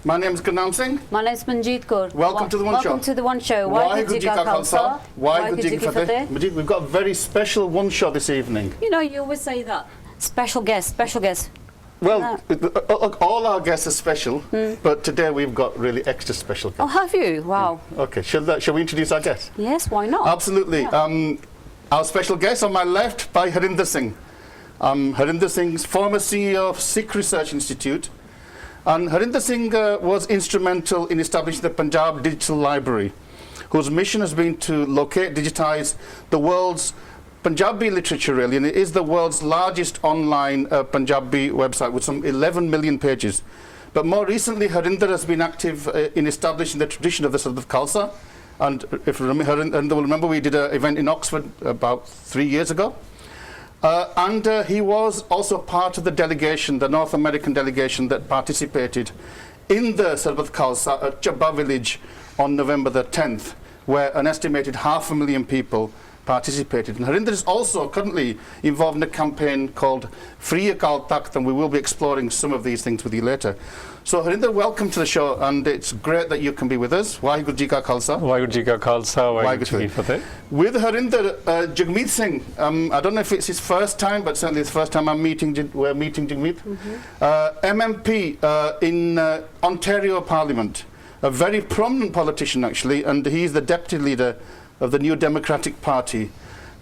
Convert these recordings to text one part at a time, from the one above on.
My name is Gurnam Singh. My name is Manjeet Kaur. Welcome to the One Show. Welcome to the One Show. Waheguru Ji Ka Khalsa, Waheguru Ji Ki Fateh. Manjeet, we've got a very special One Show this evening. You know, you always say that. Special guest, special guest. Well, all our guests are special, but today we've got really extra special guests. Oh, have you? Wow. Okay, shall we introduce our guests? Yes, why not? Absolutely. Yeah. Our special guest on my left by Harinder Singh. Harinder Singh's former CEO of Sikh Research Institute. And Harinder Singh was instrumental in establishing the Punjab Digital Library, whose mission has been to locate, digitize the world's Punjabi literature, really, and it is the world's largest online Punjabi website with some 11 million pages. But more recently, Harinder has been active in establishing the tradition of the Sadaf Khalsa. And if Harinder will remember, we did an event in Oxford about 3 years ago. And he was also part of the delegation, the North American delegation that participated in the Sadaf Khalsa at Chabba village on November the 10th, where an estimated 500,000 people participated. And Harinder is also currently involved in a campaign called Free Akal Takht, and we will be exploring some of these things with you later. So Harinder, welcome to the show, and it's great that you can be with us. Waheguru Ji Ka Khalsa. Waheguru Ji Ka Khalsa, Waheguru Ji Ki Fateh. With Harinder, Jagmeet Singh, I don't know if it's his first time, but certainly it's the first time we're meeting Jagmeet. MMP in Ontario Parliament, a very prominent politician actually, and he's the deputy leader of the New Democratic Party,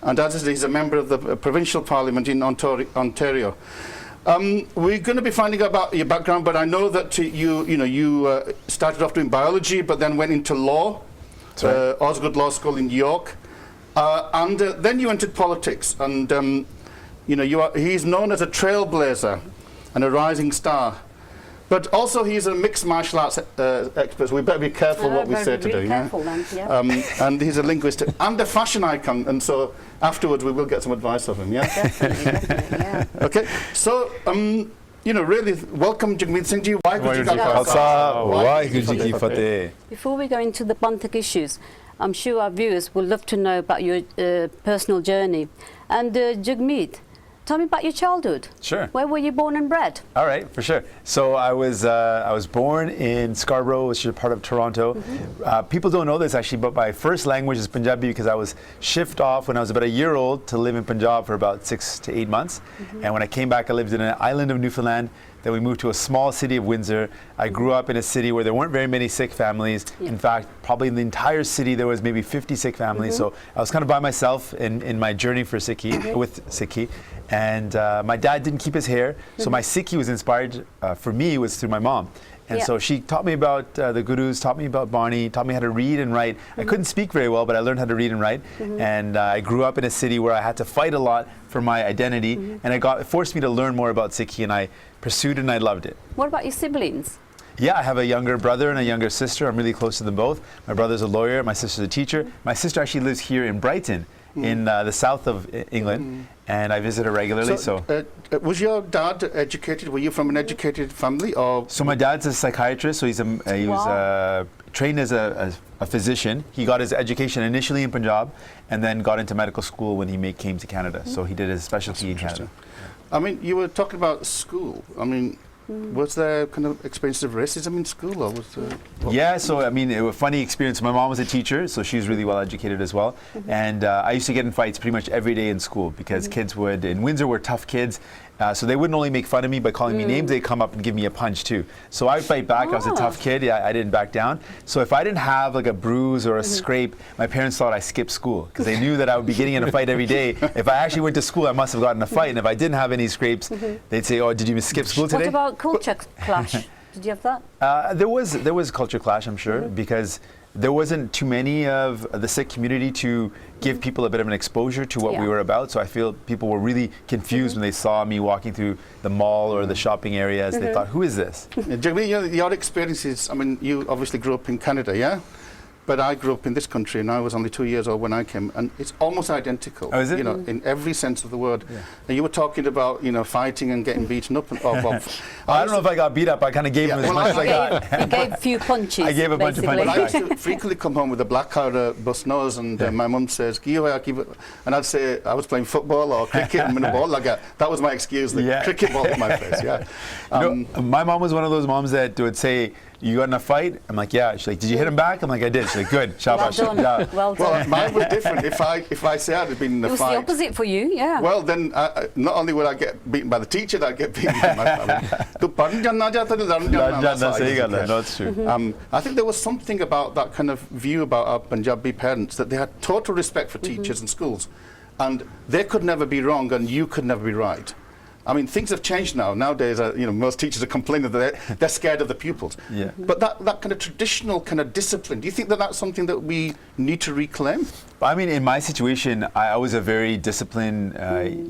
and as I said, he's a member of the provincial parliament in Ontario. We're going to be finding out about your background, but I know that you started off doing biology, but then went into law, Osgood Law School in New York, and then you entered politics. And he's known as a trailblazer and a rising star. But also he's a mixed martial arts expert, so we better be careful what we say today. Careful, then, yeah. And he's a linguist and a fashion icon, and so afterwards we will get some advice of him, yeah? Definitely, yeah. Okay, so, really, welcome Jagmeet Singh Ji. Waheguru Ji Ka Khalsa, Waheguru Ji Ki Fateh. Before we go into the Panthic issues, I'm sure our viewers would love to know about your personal journey. And Jagmeet, tell me about your childhood. Sure. Where were you born and bred? All right, for sure. So I was born in Scarborough, which is a part of Toronto. People don't know this actually, but my first language is Punjabi because I was shipped off when I was about a year old to live in Punjab for about 6 to 8 months. And when I came back, I lived in an island of Newfoundland. Then we moved to a small city of Windsor. I grew up in a city where there weren't very many Sikh families. Yeah. In fact, probably in the entire city there was maybe 50 Sikh families. So I was kind of by myself in my journey for Sikhi, with Sikhi. And my dad didn't keep his hair, so my Sikhi was inspired for me was through my mom. And so she taught me about the gurus, taught me about Barney, taught me how to read and write. I couldn't speak very well, but I learned how to read and write. And I grew up in a city where I had to fight a lot for my identity, and it forced me to learn more about Sikhi, and I pursued it and I loved it. What about your siblings? Yeah, I have a younger brother and a younger sister. I'm really close to them both. My brother's a lawyer, my sister's a teacher. My sister actually lives here in Brighton, in the south of England, and I visit her regularly. So, was your dad educated? Were you from an educated family, or? So my dad's a psychiatrist. So he was trained as a physician. He got his education initially in Punjab, and then got into medical school when he came to Canada. So he did his specialty in Canada. I mean, you were talking about school. I mean, was there kind of experience of racism in school, or was there? Yeah, so I mean, it was a funny experience. My mom was a teacher, so she was really well educated as well. And I used to get in fights pretty much every day in school because kids in Windsor were tough kids. So they wouldn't only make fun of me by calling me names, they'd come up and give me a punch too. So I'd fight back. I was a tough kid. Yeah, I didn't back down. So if I didn't have like a bruise or a scrape, my parents thought I skipped school because they knew that I would be getting in a fight every day. If I actually went to school, I must have gotten a fight. And if I didn't have any scrapes, they'd say, "Oh, did you skip school today?" What about culture clash? Did you have that? There was culture clash, I'm sure, because there wasn't too many of the Sikh community to give people a bit of an exposure to what we were about. So I feel people were really confused when they saw me walking through the mall or the shopping areas. They thought, who is this? Jagmeet, your experiences, I mean, you obviously grew up in Canada, yeah? But I grew up in this country, and I was only 2 years old when I came, and it's almost identical. Oh, is it? In every sense of the word. Yeah. And you were talking about, fighting and getting beaten up. I don't know if I got beat up. I kind of gave him as much as I got. You gave a few punches. I gave a bunch of punches. But I used to frequently come home with a black eye or a bust nose, and my mum says, and I'd say I was playing football or cricket and a ball like that. That was my excuse, the cricket ball to my face, yeah. My mom was one of those moms that would say, you got in a fight? I'm like, yeah. She's like, did you hit him back? I'm like, I did. She's like, good. Shabash. Well done. Yeah. Well done. Well, mine was different. If I say I'd been in a It was fight, the opposite for you, yeah. well, then not only would I get beaten by the teacher, I'd get beaten by my family. तो पढ़ने जाना चाहता तो लड़ने जाना, that's how I सही used to गल है. get. No, it's true. I think there was something about that kind of view about our Punjabi parents, that they had total respect for teachers and schools, and they could never be wrong and you could never be right. I mean, things have changed now. Nowadays, most teachers are complaining that they're scared of the pupils. Yeah. But that kind of traditional kind of discipline, do you think that that's something that we need to reclaim? I mean, in my situation, I was a very disciplined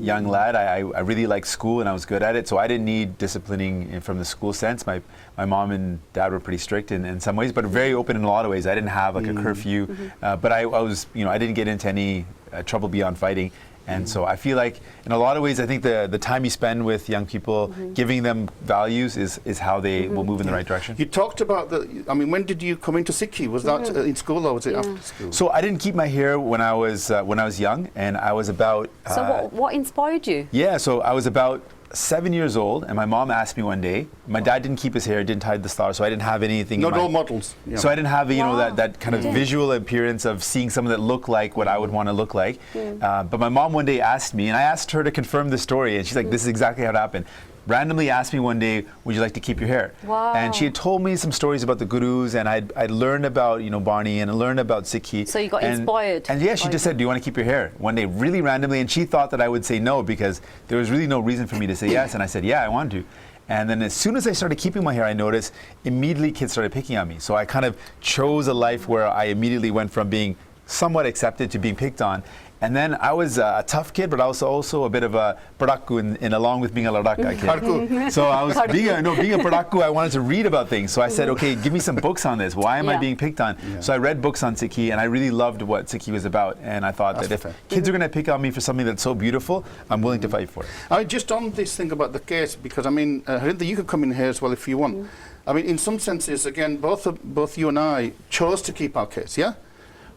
young lad. I really liked school and I was good at it, so I didn't need disciplining from the school sense. My mom and dad were pretty strict in some ways, but very open in a lot of ways. I didn't have like a curfew, but I was, I didn't get into any trouble beyond fighting. And so I feel like in a lot of ways, I think the time you spend with young people, giving them values is how they will move in the right direction. You talked about when did you come into Sikhi? Was that in school or was it after school? So I didn't keep my hair when I was young, and I was about... So what inspired you? Yeah, so I was about 7 years old, and my mom asked me one day. My dad didn't keep his hair, didn't tie the star, so I didn't have anything. No role models. Yeah. So I didn't have Wow. that kind of visual appearance of seeing someone that looked like what I would want to look like. But my mom one day asked me, and I asked her to confirm the story, and she's like, "This is exactly how it happened." Randomly asked me one day, "Would you like to keep your hair?" Wow. And she had told me some stories about the gurus, and I'd learned about Barney and I learned about Sikhi. So you got inspired. And yeah, she just said, "Do you want to keep your hair?" One day, really randomly, and she thought that I would say no because there was really no reason for me to say yes, and I said, "Yeah, I want to." And then as soon as I started keeping my hair, I noticed immediately kids started picking on me. So I kind of chose a life where I immediately went from being somewhat accepted to being picked on. And then I was a tough kid, but I was also a bit of a padaku in along with being a ladaka kid. So I was being a padaku, I wanted to read about things. So I said, okay, give me some books on this. Why am I being picked on? So I read books on Sikhi, and I really loved what Sikhi was about. And I thought that if kids are going to pick on me for something that's so beautiful, I'm willing to fight for it. Just on this thing about the case, because Harinder, you could come in here as well if you want. In some senses, again, both you and I chose to keep our case, yeah?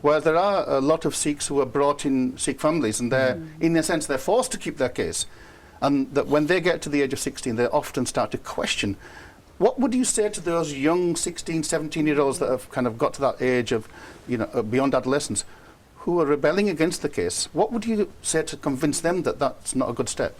Where there are a lot of Sikhs who are brought in Sikh families, and they're, in a sense, they're forced to keep their case. And that when they get to the age of 16, they often start to question. What would you say to those young 16, 17-year-olds that have kind of got to that age of, beyond adolescence, who are rebelling against the case? What would you say to convince them that that's not a good step?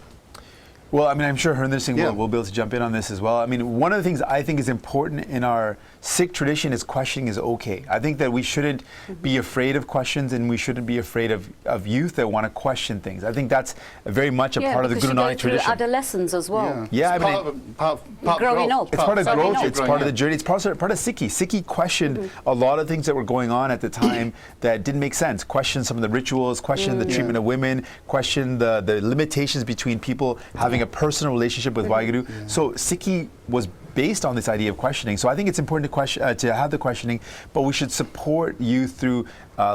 Well, I'm sure Harinder Singh will be able to jump in on this as well. One of the things I think is important in our Sikh tradition is questioning is okay. I think that we shouldn't be afraid of questions, and we shouldn't be afraid of youth that want to question things. I think that's very much a part of the Guru Nanak tradition. Adolescence as well. Yeah, part growing up. It's part of growth. It's part of the journey. It's part of Sikhi. Sikhi questioned a lot of things that were going on at the time that didn't make sense. Questioned some of the rituals. Questioned the treatment of women. Questioned the limitations between people having a personal relationship with Waheguru. So Sikhi was based on this idea of questioning. So I think it's important to have the questioning, but we should support youth through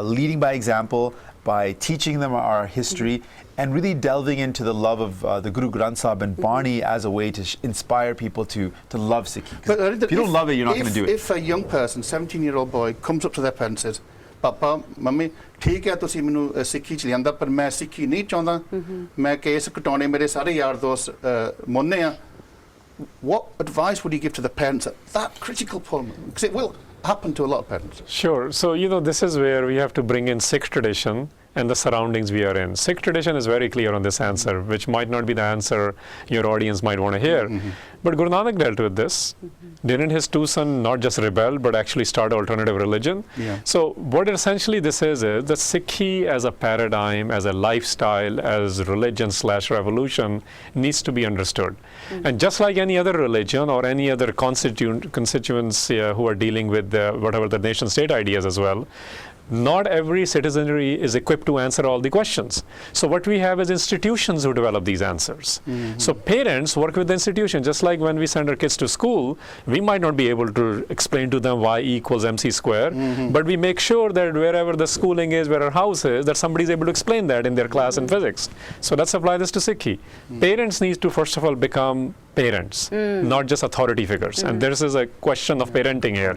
leading by example, by teaching them our history, and really delving into the love of the Guru Granth Sahib and Barney as a way to inspire people to love Sikhi. But if you don't love it, you're not going to do it. If a young person, 17-year-old boy, comes up to their parents and says, "Papa, Mummy, ठीक है तुसी मैनू सिक्खी च लियांदा पर मैं सिक्खी नहीं चाहता मैं केस कटाने मेरे सारे यार दोस्त मोने आ." What advice would you give to the parents at that critical point? Because it will happen to a lot of parents. Sure. So, this is where we have to bring in Sikh tradition and the surroundings we are in. Sikh tradition is very clear on this answer, which might not be the answer your audience might want to hear. But Guru Nanak dealt with this. Didn't his two sons not just rebel, but actually start alternative religion? So what essentially this is that Sikhi as a paradigm, as a lifestyle, as religion/revolution needs to be understood. And just like any other religion or any other constituents who are dealing with whatever the nation state ideas as well, not every citizenry is equipped to answer all the questions. So what we have is institutions who develop these answers. So parents work with the institution. Just like when we send our kids to school, we might not be able to explain to them y equals mc square, but we make sure that wherever the schooling is, where our house is, that somebody is able to explain that in their class in physics. So let's apply this to Sikhi. Parents need to first of all become parents, not just authority figures. And this is a question of parenting here.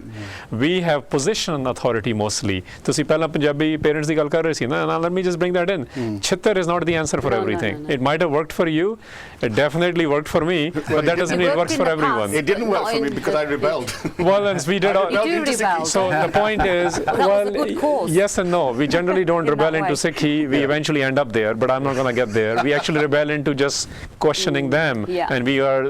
We have position authority mostly. ਤੁਸੀਂ ਪਹਿਲਾਂ Punjabi parents ਦੀ ਗੱਲ ਕਰ ਰਹੇ ਸੀ ਨਾ, now let me just bring that in. Chittar is not the answer for everything. It might have worked for you. It definitely worked for me, but that doesn't mean it works for everyone. It didn't work for me because I rebelled. Well, and we did all. You do rebel. So the point is, was a good cause. yes and no. We generally don't In rebel that into way. Sikhi. We eventually end up there, but I'm not going to get there. We actually rebel into just questioning them, Yeah. and we are,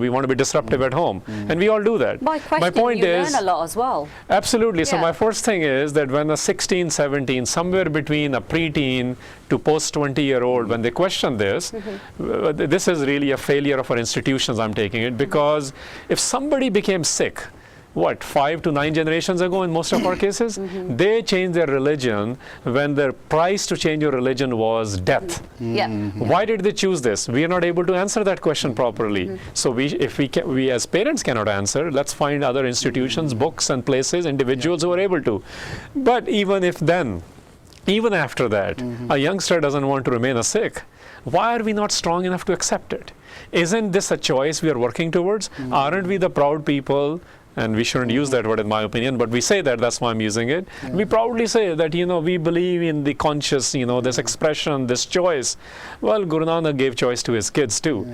we want to be disruptive at home, and we all do that. By questioning, My point you is, learn a lot as well. absolutely. So Yeah. my first thing is that when a 16, 17, somewhere between a preteen to post 20-year-old, when they question this, this is really a failure of our institutions. I'm taking it because if somebody became Sikh, what, 5 to 9 generations ago in most of our cases, they changed their religion when the price to change your religion was death. Yeah. Why did they choose this? We are not able to answer that question properly. So if we as parents cannot answer, let's find other institutions, books and places, individuals who are able to. But even if then, even after that, a youngster doesn't want to remain a Sikh, why are we not strong enough to accept it? Isn't this a choice we are working towards? Aren't we the proud people? And we shouldn't use that word in my opinion, but we say that, that's why I'm using it. We proudly say that, we believe in the conscious, this expression, this choice. Well, Guru Nanak gave choice to his kids too.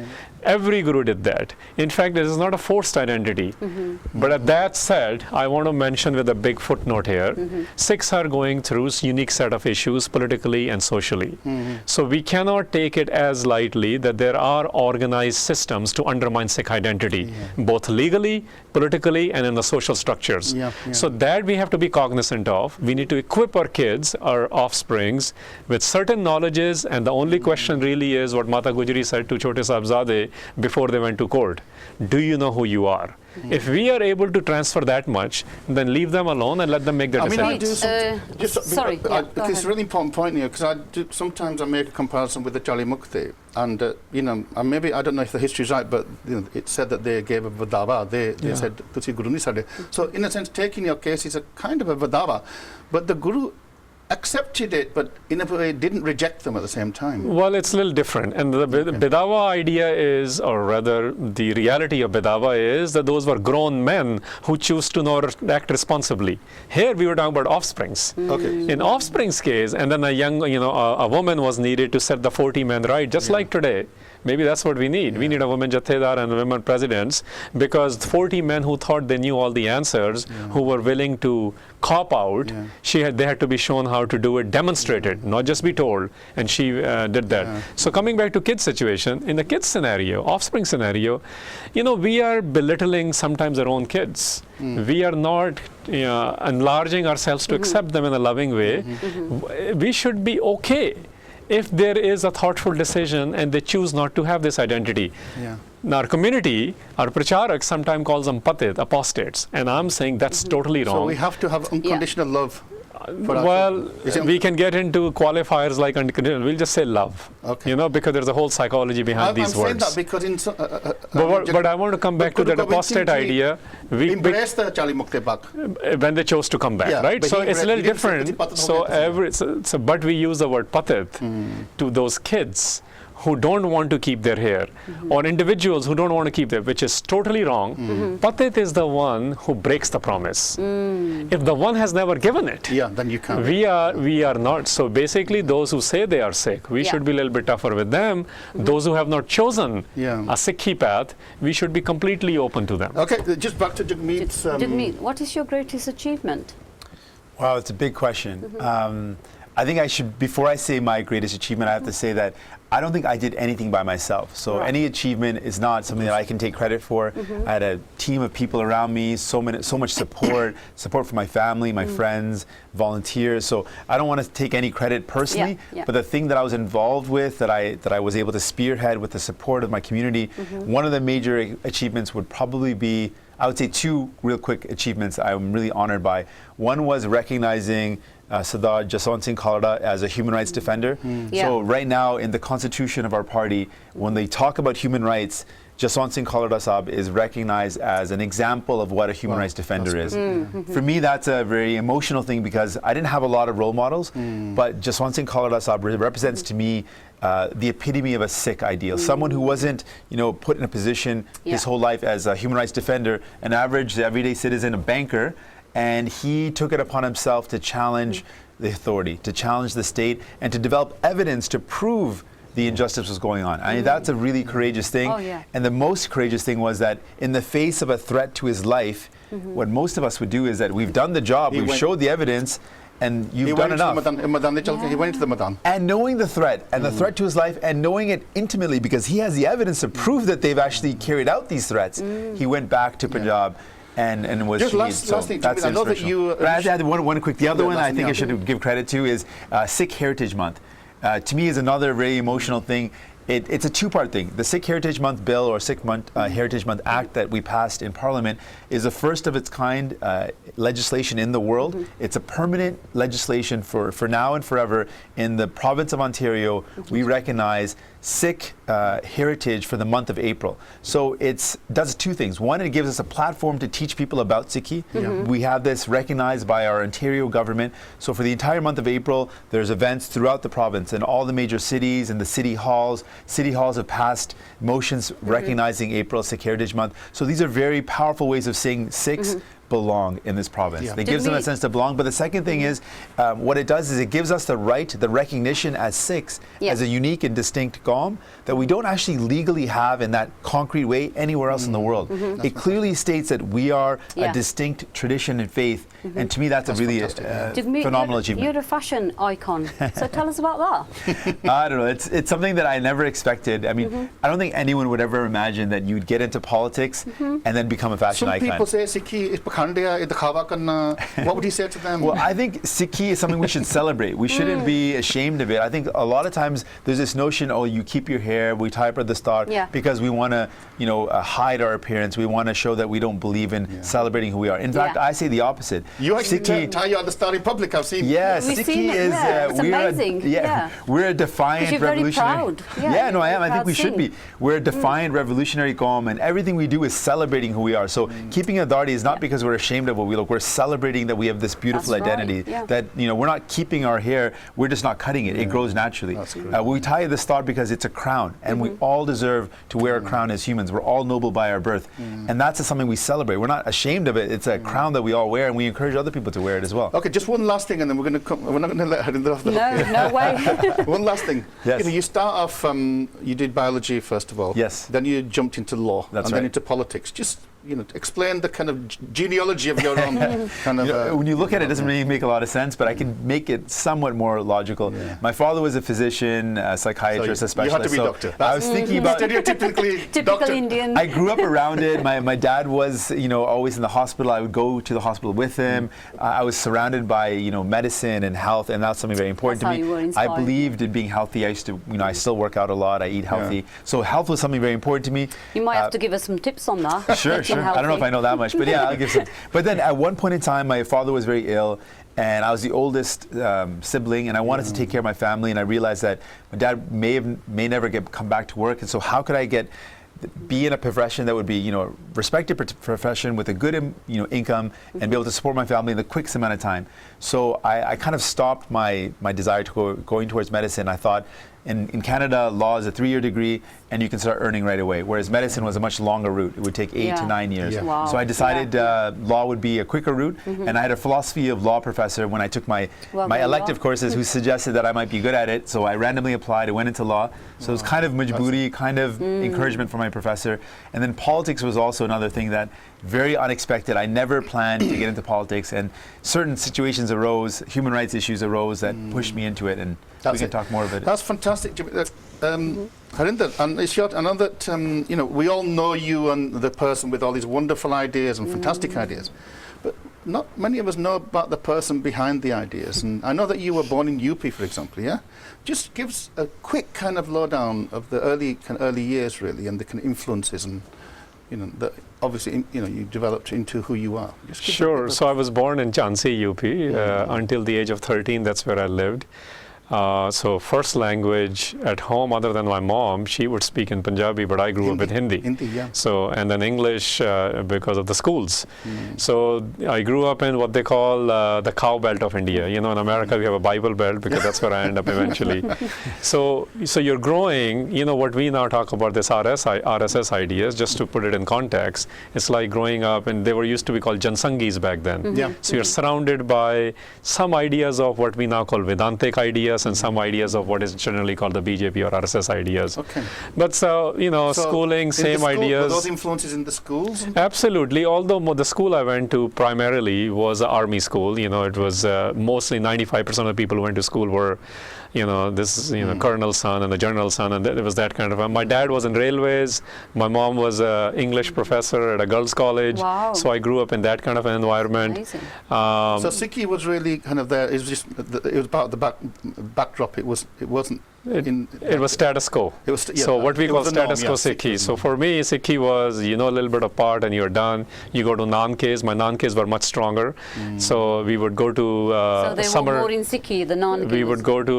Every guru did that. In fact, this is not a forced identity. But at that said, I want to mention with a big footnote here, Sikhs are going through a unique set of issues politically and socially. So we cannot take it as lightly that there are organized systems to undermine Sikh identity, both legally, politically, and in the social structures. So that we have to be cognizant of. We need to equip our kids, our offsprings, with certain knowledges, and the only question really is what Mata Gujari said to Chote Sahibzade before they went to court. Do you know who you are? If we are able to transfer that much, then leave them alone and let them make their decisions. Sorry. It's a really important point here because sometimes I make a comparison with the Jali Mukti, and and maybe I don't know if the history is right, but it said that they gave a vadava. They said Tusi Guru ni sade. So in a sense, taking your case is a kind of a vadava, but the Guru accepted it, but in a way didn't reject them at the same time. Well, it's a little different. And the Bedawa idea is, or rather the reality of Bedawa is that those were grown men who choose to not act responsibly. Here we were talking about offsprings. In offspring's case, and then a young, a woman was needed to set the 40 men right, just like today. Maybe that's what we need. We need a woman Jathedar and women presidents, because 40 men who thought they knew all the answers, who were willing to cop out, they had to be shown how to do it, demonstrated, not just be told, and she did that. So coming back to kids situation, in the kids scenario, offspring scenario, we are belittling sometimes our own kids. We are not enlarging ourselves to accept them in a loving way. We should be okay if there is a thoughtful decision and they choose not to have this identity. Now, our community, our pracharak sometimes calls them patit, apostates, and I'm saying that's totally wrong. So we have to have unconditional love. Well, we can get into qualifiers like unconditional. We'll just say love, because there's a whole psychology behind these words. I'm saying that because in but I want to come back to that apostate idea. We embrace the Jali Mukti Bak when they chose to come back, right? So it's a little different. But we use the word patit to those kids who don't want to keep their hair, or individuals who don't want to keep their, which is totally wrong. Patit is the one who breaks the promise. If the one has never given it, then you can't. We are not. So basically, those who say they are Sikh, we should be a little bit tougher with them. Those who have not chosen a Sikhi path, we should be completely open to them. Okay, just back to Jagmeet. Jagmeet, what is your greatest achievement? Wow, it's a big question. I think I should, before I say my greatest achievement, I have to say that I don't think I did anything by myself. So any achievement is not something that I can take credit for. I had a team of people around me, so much support from my family, my friends, volunteers. So I don't want to take any credit personally, but the thing that I was involved with, that I was able to spearhead with the support of my community, one of the major achievements would probably be, I would say 2 real quick achievements I'm really honored by. One was recognizing Sardar Jaswant Singh Khalda as a human rights defender. Yeah. So right now in the constitution of our party, when they talk about human rights, Jaswant Singh Khalda Sahab is recognized as an example of what a human rights defender is. For me, that's a very emotional thing because I didn't have a lot of role models, but Jaswant Singh Khalda Sahab represents to me the epitome of a Sikh ideal. Someone who wasn't, put in a position his whole life as a human rights defender, an average everyday citizen, a banker, and he took it upon himself to challenge the authority, to challenge the state, and to develop evidence to prove the injustice was going on. I mean, that's a really courageous thing. Oh, yeah. And the most courageous thing was that in the face of a threat to his life, what most of us would do is that we've done the job, we've showed the evidence, and you've done enough. He went to the Madan. And knowing the threat, and the threat to his life, and knowing it intimately, because he has the evidence to prove that they've actually carried out these threats, he went back to Punjab. And was just last thing, that's I know that you. I had one quick. The other one I think I should give credit to is Sikh Heritage Month. To me, is another very emotional thing. It's a two-part thing. The Sikh Heritage Month bill or Sikh Heritage Month Act that we passed in Parliament is the first of its kind legislation in the world. It's a permanent legislation for now and forever. In the province of Ontario, we recognize Sikh heritage for the month of April. So it does two things. One, it gives us a platform to teach people about Sikhi. We have this recognized by our Ontario government. So for the entire month of April, there's events throughout the province in all the major cities and the city halls. City halls have passed motions recognizing April Sikh Heritage Month. So these are very powerful ways of saying Sikhs belong in this province. It gives them a sense to belong. But the second thing is, what it does is it gives us the right, the recognition as Sikhs, as a unique and distinct GOM that we don't actually legally have in that concrete way anywhere else in the world. It clearly states that we are a distinct tradition and faith. And to me, that's a really phenomenal achievement. You're a fashion icon. So tell us about that. I don't know. It's something that I never expected. I mean, I don't think anyone would ever imagine that you'd get into politics and then become a fashion icon. Some people say Sikhi is what would you say to them? Well, I think Sikhi is something we should celebrate. We shouldn't be ashamed of it. I think a lot of times there's this notion, oh, you keep your hair, we tie up at the start because we want to, hide our appearance. We want to show that we don't believe in celebrating who we are. In fact, I say the opposite. You actually tie you at the start in public, I've seen. Yes, Sikhi is it's amazing. We're a defiant revolutionary. Very proud. I am. I think we should be. We're a defiant revolutionary GOM, and everything we do is celebrating who we are. So keeping authority is not because we're ashamed of what we look. We're celebrating that we have this beautiful identity. That we're not keeping our hair. We're just not cutting it. It grows naturally. We tie the star because it's a crown, and we all deserve to wear a crown as humans. We're all noble by our birth, and that's something we celebrate. We're not ashamed of it. It's a crown that we all wear, and we encourage other people to wear it as well. Okay, just one last thing, and then we're not going to let Harinder off the hook. No way. One last thing. Yes. You start off. You did biology first of all. Yes. Then you jumped into law. That's and right. then into politics. Just explain the kind of genealogy of your own kind of. When you look at it, it doesn't really make a lot of sense, but I can make it somewhat more logical. My father was a physician, a psychiatrist, a specialist. You had to be a doctor. I was thinking about stereotypically Typical doctor. Indian. I grew up around it. My dad was, always in the hospital. I would go to the hospital with him. I was surrounded by, medicine and health, and that's something very important That's to how you were me. inspired. I believed in being healthy. I used to, I still work out a lot. I eat healthy. So health was something very important to me. You might have to give us some tips on that. Sure. I don't know if I know that much, but yeah, I'll give some. But then at one point in time, my father was very ill, and I was the oldest sibling, and I wanted to take care of my family, and I realized that my dad may never come back to work, and so how could I be in a profession that would be, a respected profession with a good, income and be able to support my family in the quickest amount of time. So I kind of stopped my desire to going towards medicine. I thought, in Canada, law is a 3-year degree, and you can start earning right away, whereas medicine was a much longer route. It would take 8 to 9 years. Wow. So I decided law would be a quicker route, and I had a philosophy of law professor when I took my elective courses who suggested that I might be good at it, so I randomly applied. I went into law. So it was kind of majburi, kind of encouragement from my professor. And then politics was also another thing that very unexpected. I never planned to get into politics, and certain situations arose, human rights issues arose that pushed me into it, and we can talk more of it. That's fantastic, Harinder, and Ishyat, I know that we all know you and the person with all these wonderful ideas and fantastic ideas, but not many of us know about the person behind the ideas. And I know that you were born in UP, for example, yeah? Just give us a quick kind of lowdown of the early years, really, and the kind of influences and that obviously, you developed into who you are. Just give Sure. a- So I was born in Jhansi, UP. Until the age of 13, that's where I lived. So first language at home, other than my mom, she would speak in Punjabi, but I grew up with Hindi. Hindi, yeah. So, and then English because of the schools. So I grew up in what they call the cow belt of India. In America we have a Bible belt because that's where I end up eventually. So you're growing, what we now talk about, this RSS ideas, just to put it in context, it's like growing up, and they were used to be called Jansangis back then. Yeah. So you're surrounded by some ideas of what we now call Vedantic ideas and some ideas of what is generally called the BJP or RSS ideas. Okay. But so, So schooling, in the same school, ideas. Were those influences in the schools? Absolutely. Although the school I went to primarily was an army school. It was mostly 95% of the people who went to school were, colonel's son and the general's son, and it was that kind of. My dad was in railways. My mom was an English professor at a girls' college. Wow. So I grew up in that kind of an environment. Amazing. So Sikhi was really kind of there. It was just it was part of the backdrop. It wasn't. It was status quo. It was, yeah, so what we it call was the norm, status quo yeah, Sikhi. Sikhism. So for me, Sikhi was, a little bit apart and you're done. You go to Nanaks. My Nanaks were much stronger. So we would go to So they summer. were more in Sikhi, the non We would go to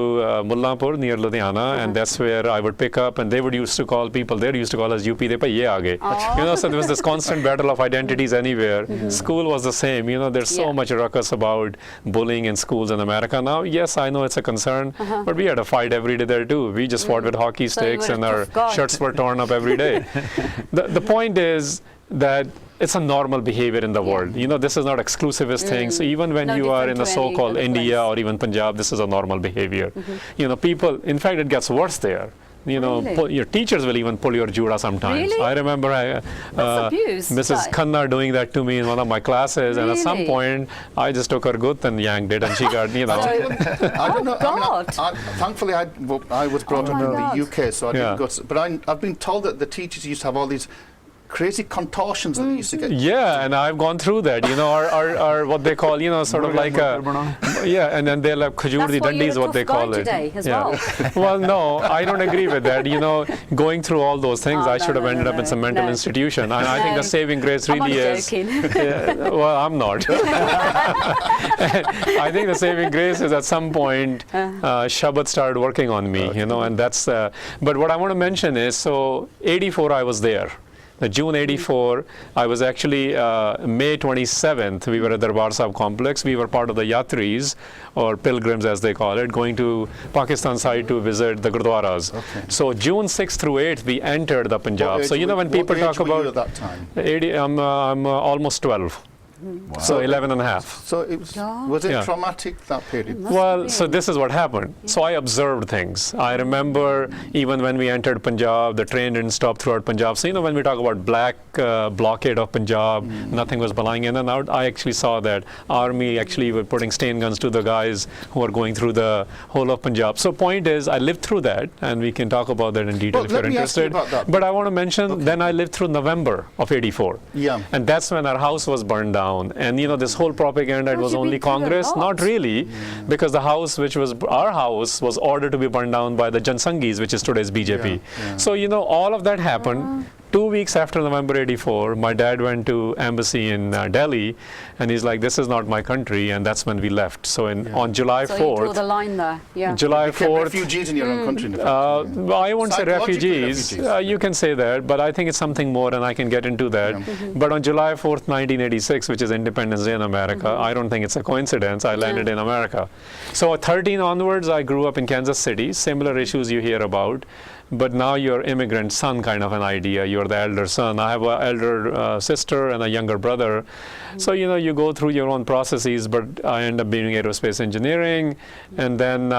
Mullapur near Ludhiana, and that's where I would pick up, and they would used to call people, they used to call us UP, they pa ye aage. So there was this constant battle of identities anywhere. School was the same. There's so much ruckus about bullying in schools in America now. Yes, I know it's a concern, but we had a fight every day there too. We just fought with hockey So you sticks, were a and our tough guy. shirts were torn up every day. The point is that it's a normal behavior in the world. This is not exclusivist thing. So even when No you are different in a to any so-called other India place. or even Punjab, this is a normal behavior. People, in fact, it gets worse there. Really? Your teachers will even pull your juda sometimes. Really? I remember abuse, Mrs. right? Khanna doing that to me in one of my classes, and at some Really? point, I just took her gut and yanked it, and she got, I don't know. God. Thankfully, I was brought Oh up my in God. the UK, so I Yeah. didn't go. But I've been told that the teachers used to have all these crazy contortions that they used to get. Yeah, and I've gone through that, or what they call, sort of like and then they'll have khajur di That's why dandi is you're a what they tough guy call it. today as well. Well, no, I don't agree with that. Going through all those things, Oh, I no, should have no, ended no, up in no. some mental No. institution. And I think No. the saving grace I'm really only is. joking. Yeah, well, I'm not. I think the saving grace is at some point, Shabbat started working on me, and that's. But what I want to mention is, so 84, I was there. June 84, I was actually May 27th, we were at Darbar Sahib complex. We were part of the Yatris, or pilgrims as they call it, going to Pakistan side to visit the Gurdwaras. Okay. So June 6th through 8th, we entered the Punjab. What So age when people talk were you about at that time? 80, I'm almost 12. So 11 and a half. So it was. Yeah. Was it Yeah. traumatic that period? Well, so this is what happened. So I observed things. I remember even when we entered Punjab, the train didn't stop throughout Punjab. So when we talk about black blockade of Punjab, nothing was flying in and out. I actually saw that army actually were putting stain guns to the guys who were going through the whole of Punjab. So point is, I lived through that, and we can talk about that in detail Well, if you're let me ask you interested. about that. But I want to mention, then I lived through November of 84. Yeah. And that's when our house was burned down. And this whole propaganda, it Oh, was you've only been through a Congress. lot. Not really, because the house, which was our house, was ordered to be burned down by the Jansangis, which is today's BJP. Yeah. So, all of that happened. 2 weeks after November 84, my dad went to embassy in Delhi, and he's like, this is not my country, and that's when we left. So on July So you draw 4th, the line there. Yeah. July Became 4th, refugees in your own country. In effect. well, I won't say Psychologically refugees. refugees. You can say that, but I think it's something more, and I can get into that. But on July 4th, 1986, which is Independence Day in America, I don't think it's a coincidence. I landed in America. So at 13 onwards, I grew up in Kansas City. Similar issues you hear about. But now you're immigrant son kind of an idea. You're the elder son. I have an elder sister and a younger brother. So, you go through your own processes, but I end up doing aerospace engineering, and then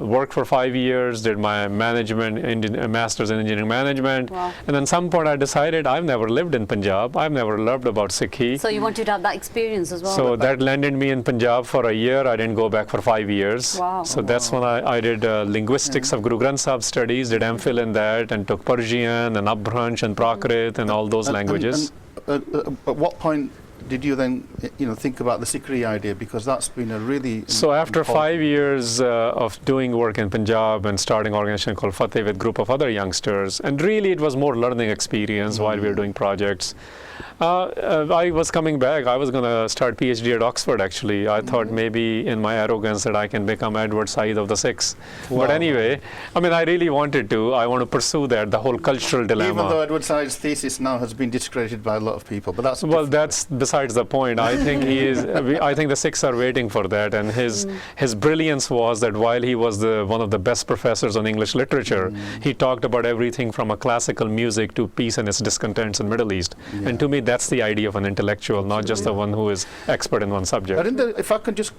worked for 5 years, did my master's in engineering management. Wow. And then some point I decided I've never lived in Punjab. I've never loved about Sikhi. So you wanted to have that experience as well. So that landed me in Punjab for a year. I didn't go back for 5 years. Wow. So that's when I did linguistics of Guru Granth Sahib studies, did MPhil in that, and took Persian and Abhransh and Prakrit and all those languages. At what point did you then, think about the Sikhri idea? Because that's been a really So after important- 5 years of doing work in Punjab and starting an organization called Fateh with a group of other youngsters, and really it was more learning experience while we were doing projects. I was coming back. I was going to start PhD at Oxford, actually. I thought maybe in my arrogance that I can become Edward Said of the Sikhs. But anyway, I mean, I really wanted to. I want to pursue that, the whole cultural dilemma. Even though Edward Said's thesis now has been discredited by a lot of people, but that's Well, that's besides the point. I think he is. I think the Sikhs are waiting for that, and his brilliance was that while he was one of the best professors on English literature, he talked about everything from a classical music to peace and its discontents in Middle East. And to me, that's the idea of an intellectual, not just the one who is expert in one subject. if I can just,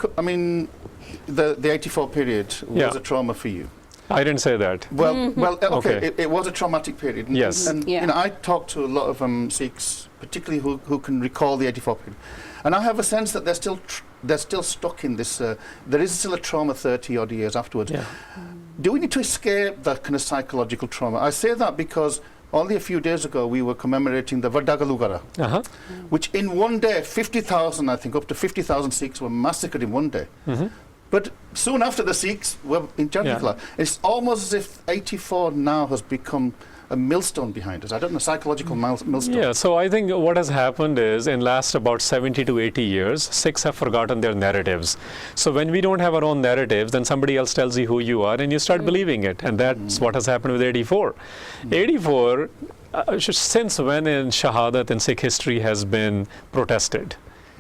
the 84 period was a trauma for you. I didn't say that. Well, okay, Okay. it was a traumatic period. Yes. And I talked to a lot of Sikhs, particularly who can recall the 84 period, and I have a sense that they're still stuck in this. There is still a trauma 30 odd years afterwards. Yeah. Do we need to escape that kind of psychological trauma? I say that because only a few days ago we were commemorating the Vadagalugara, Uh-huh. which in one day, 50,000, I think, up to 50,000 Sikhs were massacred in one day. But soon after, the Sikhs were in Jagmeet. It's almost as if 84 now has become a millstone behind us. I don't know, psychological millstone. Yeah, so I think what has happened is in last about 70 to 80 years, Sikhs have forgotten their narratives. So when we don't have our own narratives, then somebody else tells you who you are and you start believing it. And that's what has happened with 84. 84, since when in Shahadat in Sikh history has been protested?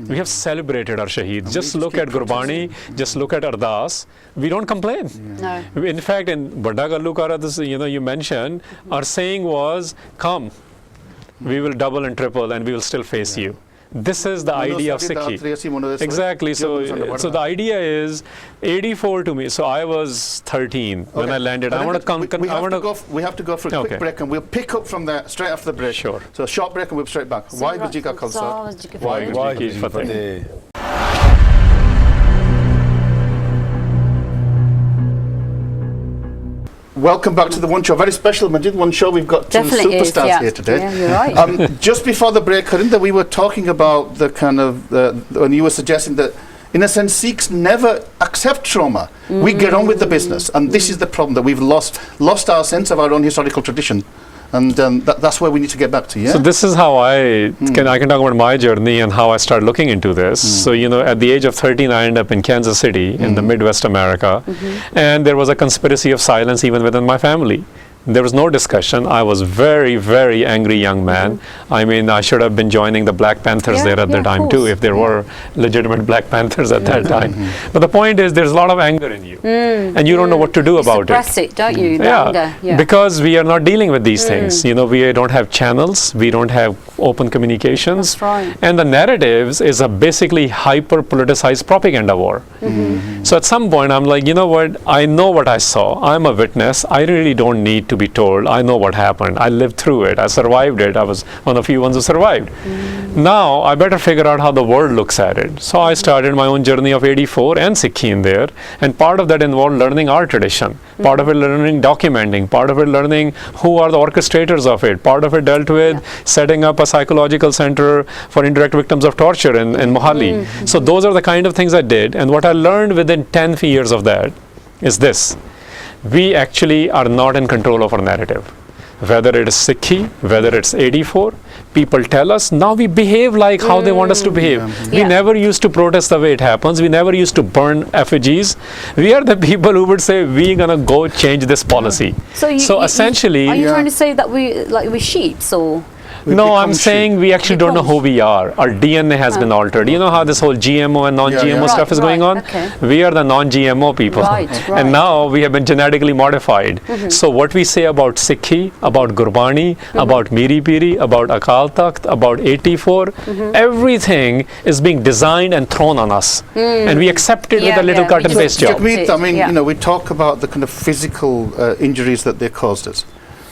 We have celebrated our Shaheed. Just look at Gurbani, just look at Ardas. We don't complain. No. In fact, in Vadagalukara, this you mentioned, our saying was, come, we will double and triple and we will still face you. This is the idea of Sikhi. Exactly. So the idea is 84 to me. So I was 13 when I landed. I want to we have to go for a quick break, and we'll pick up from there straight after the break. Sure. So a short break, and we'll be straight back. Waheguru Ji Ka Khalsa. Waheguru Ji Ki Fateh. Welcome back to the One Show. Very special, Majid. One Show. We've got two Definitely superstars here today. Yeah, you're right. Just before the break, Harinder, we were talking about the kind of when you were suggesting that, in a sense, Sikhs never accept trauma. We get on with the business, and this is the problem, that we've lost our sense of our own historical tradition. And that's where we need to get back to, yeah? So this is how I can talk about my journey and how I started looking into this. So, at the age of 13, I ended up in Kansas City in the Midwest America. And there was a conspiracy of silence even within my family. There was no discussion. I was very, very angry young man. I mean, I should have been joining the Black Panthers there at the time too, if there were legitimate Black Panthers at that time. But the point is, there's a lot of anger in you, and you don't know what to do about suppress it, don't you? The anger. Because we are not dealing with these things. We don't have channels. We don't have open communications. That's right. And the narratives is a basically hyper-politicized propaganda war. So at some point, I'm like, you know what? I know what I saw. I'm a witness. I really don't need to be told. I know what happened. I lived through it. I survived it. I was one of the few ones who survived. Now I better figure out how the world looks at it. So I started my own journey of 84 and Sikhi in there, and part of that involved learning our tradition, part of it learning documenting, part of it learning who are the orchestrators of it, part of it dealt with setting up a psychological center for indirect victims of torture in Mohali. So those are the kind of things I did, and what I learned within 10 years of that is this: we actually are not in control of our narrative. Whether it is Sikhi, whether it's 84, people tell us, now we behave like how they want us to behave. We never used to protest the way it happens. We never used to burn effigies. We are the people who would say, we're going to go change this policy. So essentially... Are you trying to say that we're sheep, or... No, I'm saying we actually don't know who we are. Our DNA has been altered. You know how this whole GMO and non-GMO stuff is going on? Okay. We are the non-GMO people. And now we have been genetically modified. So what we say about Sikhi, about Gurbani, about Miri Piri, about Akal Takht, about 84, everything is being designed and thrown on us. And we accept it with a little cut and paste job. Jagmeet, I mean, we talk about the kind of physical injuries that they caused us.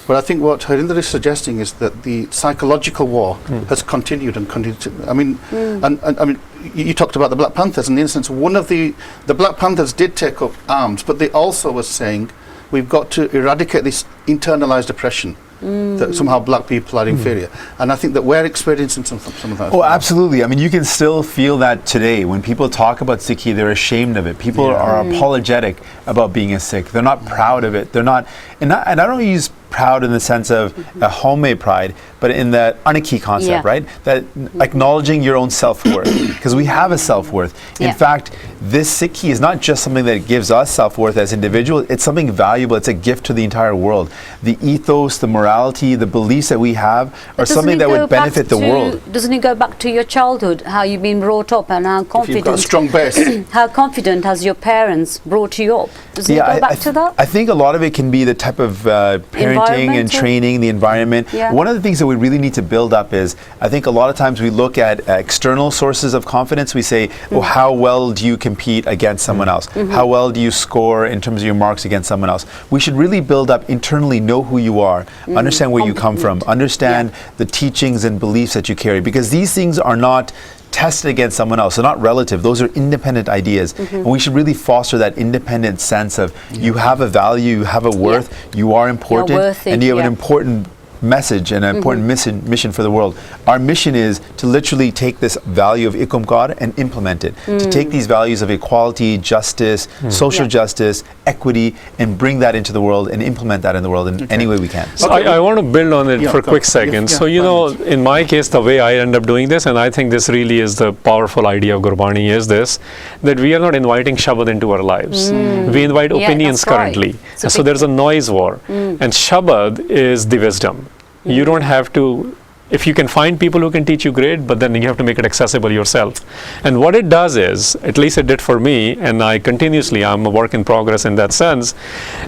But I think what Harinder is suggesting is that the psychological war has continued and continued to, I mean, I mean, you talked about the Black Panthers, and in a sense, one of the Black Panthers did take up arms, but they also were saying, we've got to eradicate this internalized oppression. that somehow black people are inferior. And I think that we're experiencing some of that. Oh, absolutely. I mean, you can still feel that today. When people talk about Sikhi, they're ashamed of it. People are apologetic about being a Sikh. They're not proud of it. They're not, and I don't use proud in the sense of a homemade pride, but in that anarchy concept, right? That acknowledging your own self-worth, because we have a self-worth. In fact, this Sikhi is not just something that gives us self-worth as individuals, it's something valuable, it's a gift to the entire world. The ethos, the morality, the beliefs that we have are something that would benefit the world. Doesn't it go back to your childhood, how you've been brought up and how confident, if you've got a strong base. how confident has your parents brought you up? Does it go back to that? I think a lot of it can be the type of parenting and training, the environment. One of the things that we really need to build up is, I think a lot of times we look at external sources of confidence. We say, well, how well do you compete against someone else? How well do you score in terms of your marks against someone else? We should really build up internally, know who you are, understand where you come from, understand the teachings and beliefs that you carry, because these things are not tested against someone else. They're not relative. Those are independent ideas. And we should really foster that independent sense of you have a value, you have a worth, you are important, and you have an important message and an important mission for the world. Our mission is to literally take this value of ikumkar and implement it. To take these values of equality, justice, social justice, equity, and bring that into the world and implement that in the world in any way we can. So I want to build on it for a quick second. So, you know, in my case, the way I end up doing this, and I think this really is the powerful idea of Gurbani, is this, that we are not inviting Shabad into our lives. We invite opinions currently. So there's a noise war. And Shabad is the wisdom. You don't have to, if you can find people who can teach you, great, but then you have to make it accessible yourself. And what it does is, at least it did for me, and I'm a work in progress in that sense,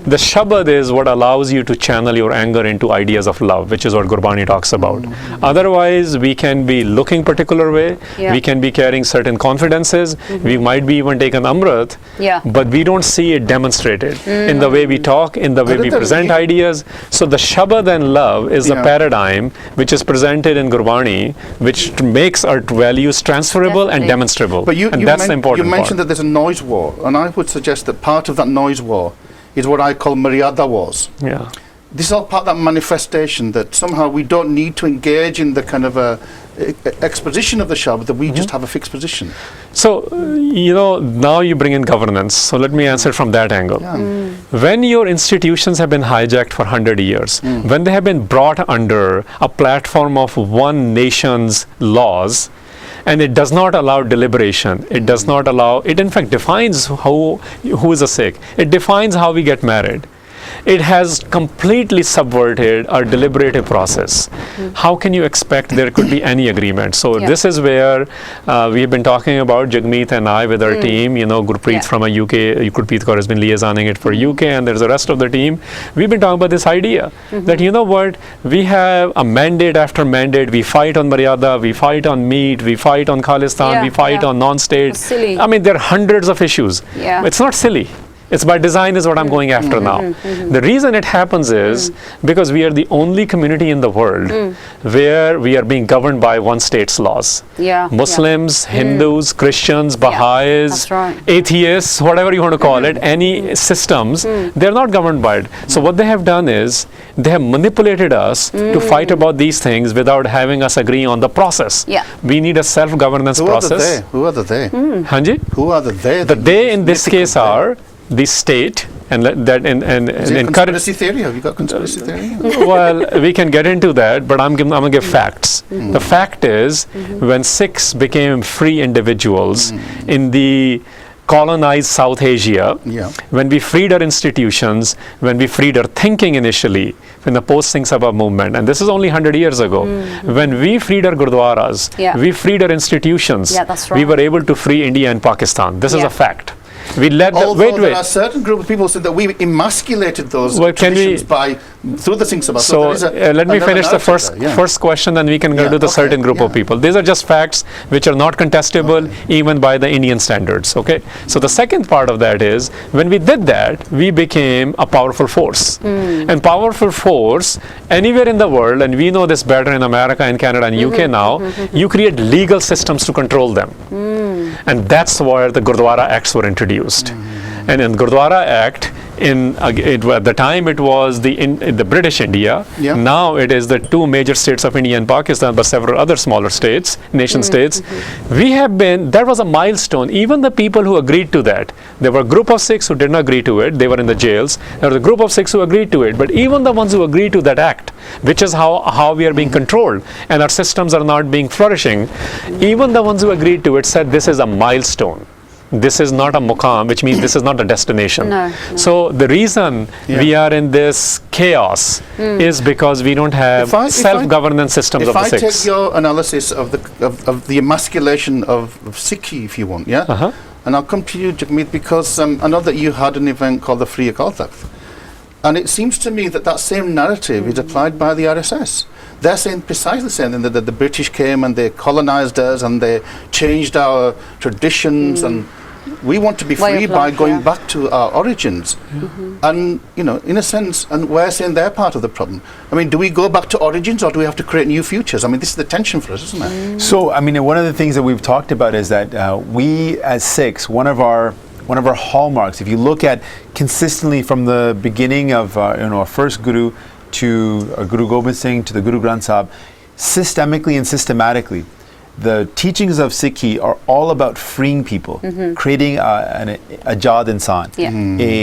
the Shabad is what allows you to channel your anger into ideas of love, which is what Gurbani talks about. Otherwise, we can be looking particular way, we can be carrying certain confidences, we might be even taken Amrit, but we don't see it demonstrated in the way we talk, in the way we present ideas. So the Shabad and love is a paradigm which is presented in Gurbani, which makes our values transferable and demonstrable. But that's the important You mentioned part. that there's a noise war, and I would suggest that part of that noise war is what I call Maryada wars. This is all part of that manifestation that somehow we don't need to engage in the kind of exposition of the Shabad, that we just have a fixed position. So, you know, now you bring in governance. So let me answer from that angle. When your institutions have been hijacked for 100 years, when they have been brought under a platform of one nation's laws, and it does not allow deliberation, it does not allow, it in fact defines who is a Sikh, it defines how we get married. It has completely subverted our deliberative process. How can you expect there could be any agreement? So this is where we have been talking about, Jagmeet and I with our team, you know, Gurpreet from a UK, Gurpreet Kaur has been liaisoning it for UK, and there's the rest of the team. We've been talking about this idea that, you know what, we have a mandate after mandate, we fight on Maryada, we fight on meat, we fight on Khalistan, we fight on non-state. I mean, there are hundreds of issues. It's not silly. It's by design is what I'm going after now. The reason it happens is because we are the only community in the world where we are being governed by one state's laws. Muslims, Hindus, Christians, Baha'is, atheists, whatever you want to call it, any systems, they're not governed by it. So what they have done is they have manipulated us to fight about these things without having us agree on the process. We need a self-governance process. Who are the they? Hanji? Who are the they? The they in this case are the state, and that and conspiracy theory. Have you got conspiracy theory? Well, we can get into that, but I'm going to give facts. The fact is, when Sikhs became free individuals in the colonized South Asia, when we freed our institutions, when we freed our thinking initially, in the post-Singh Sabha movement, and this is only 100 years ago, when we freed our gurdwaras, we freed our institutions, we were able to free India and Pakistan. This is a fact. We let there are certain group of people who said that we emasculated those traditions through the Singh Sabha. So let me finish the first question, then we can go to the certain group of people. These are just facts which are not contestable even by the Indian standards. Okay. So the second part of that is, when we did that, we became a powerful force. And powerful force anywhere in the world, and we know this better in America and Canada and UK now, you create legal systems to control them. And that's where the Gurdwara Acts were introduced. And in the Gurdwara Act, At the time it was the British India. Yeah. Now it is the two major states of India and Pakistan, but several other smaller states, nation states. That was a milestone. Even the people who agreed to that, there were a group of Sikhs who did not agree to it. They were in the jails. There was a group of Sikhs who agreed to it. But even the ones who agreed to that act, which is how we are being controlled and our systems are not being flourishing, even the ones who agreed to it said this is a milestone. This is not a muqam, which means this is not a destination. No. So the reason we are in this chaos is because we don't have self-governance systems of the Sikhs. If I take your analysis of the emasculation of Sikhi, if you want, yeah? And I'll come to you, Jagmeet, because I know that you had an event called the Free Akal Takht. And it seems to me that that same narrative is applied by the RSS. They're saying precisely the same thing, that the British came and they colonized us and they changed our traditions and we want to be free by going back to our origins. And, you know, in a sense, and we're saying they're part of the problem. I mean, do we go back to origins or do we have to create new futures? I mean, this is the tension for us, isn't it? So, I mean, one of the things that we've talked about is that we as Sikhs, one of our hallmarks, if you look at consistently from the beginning of our first Guru to Guru Gobind Singh to the Guru Granth Sahib, systemically and systematically, the teachings of Sikhi are all about freeing people, creating a Ajad Insan,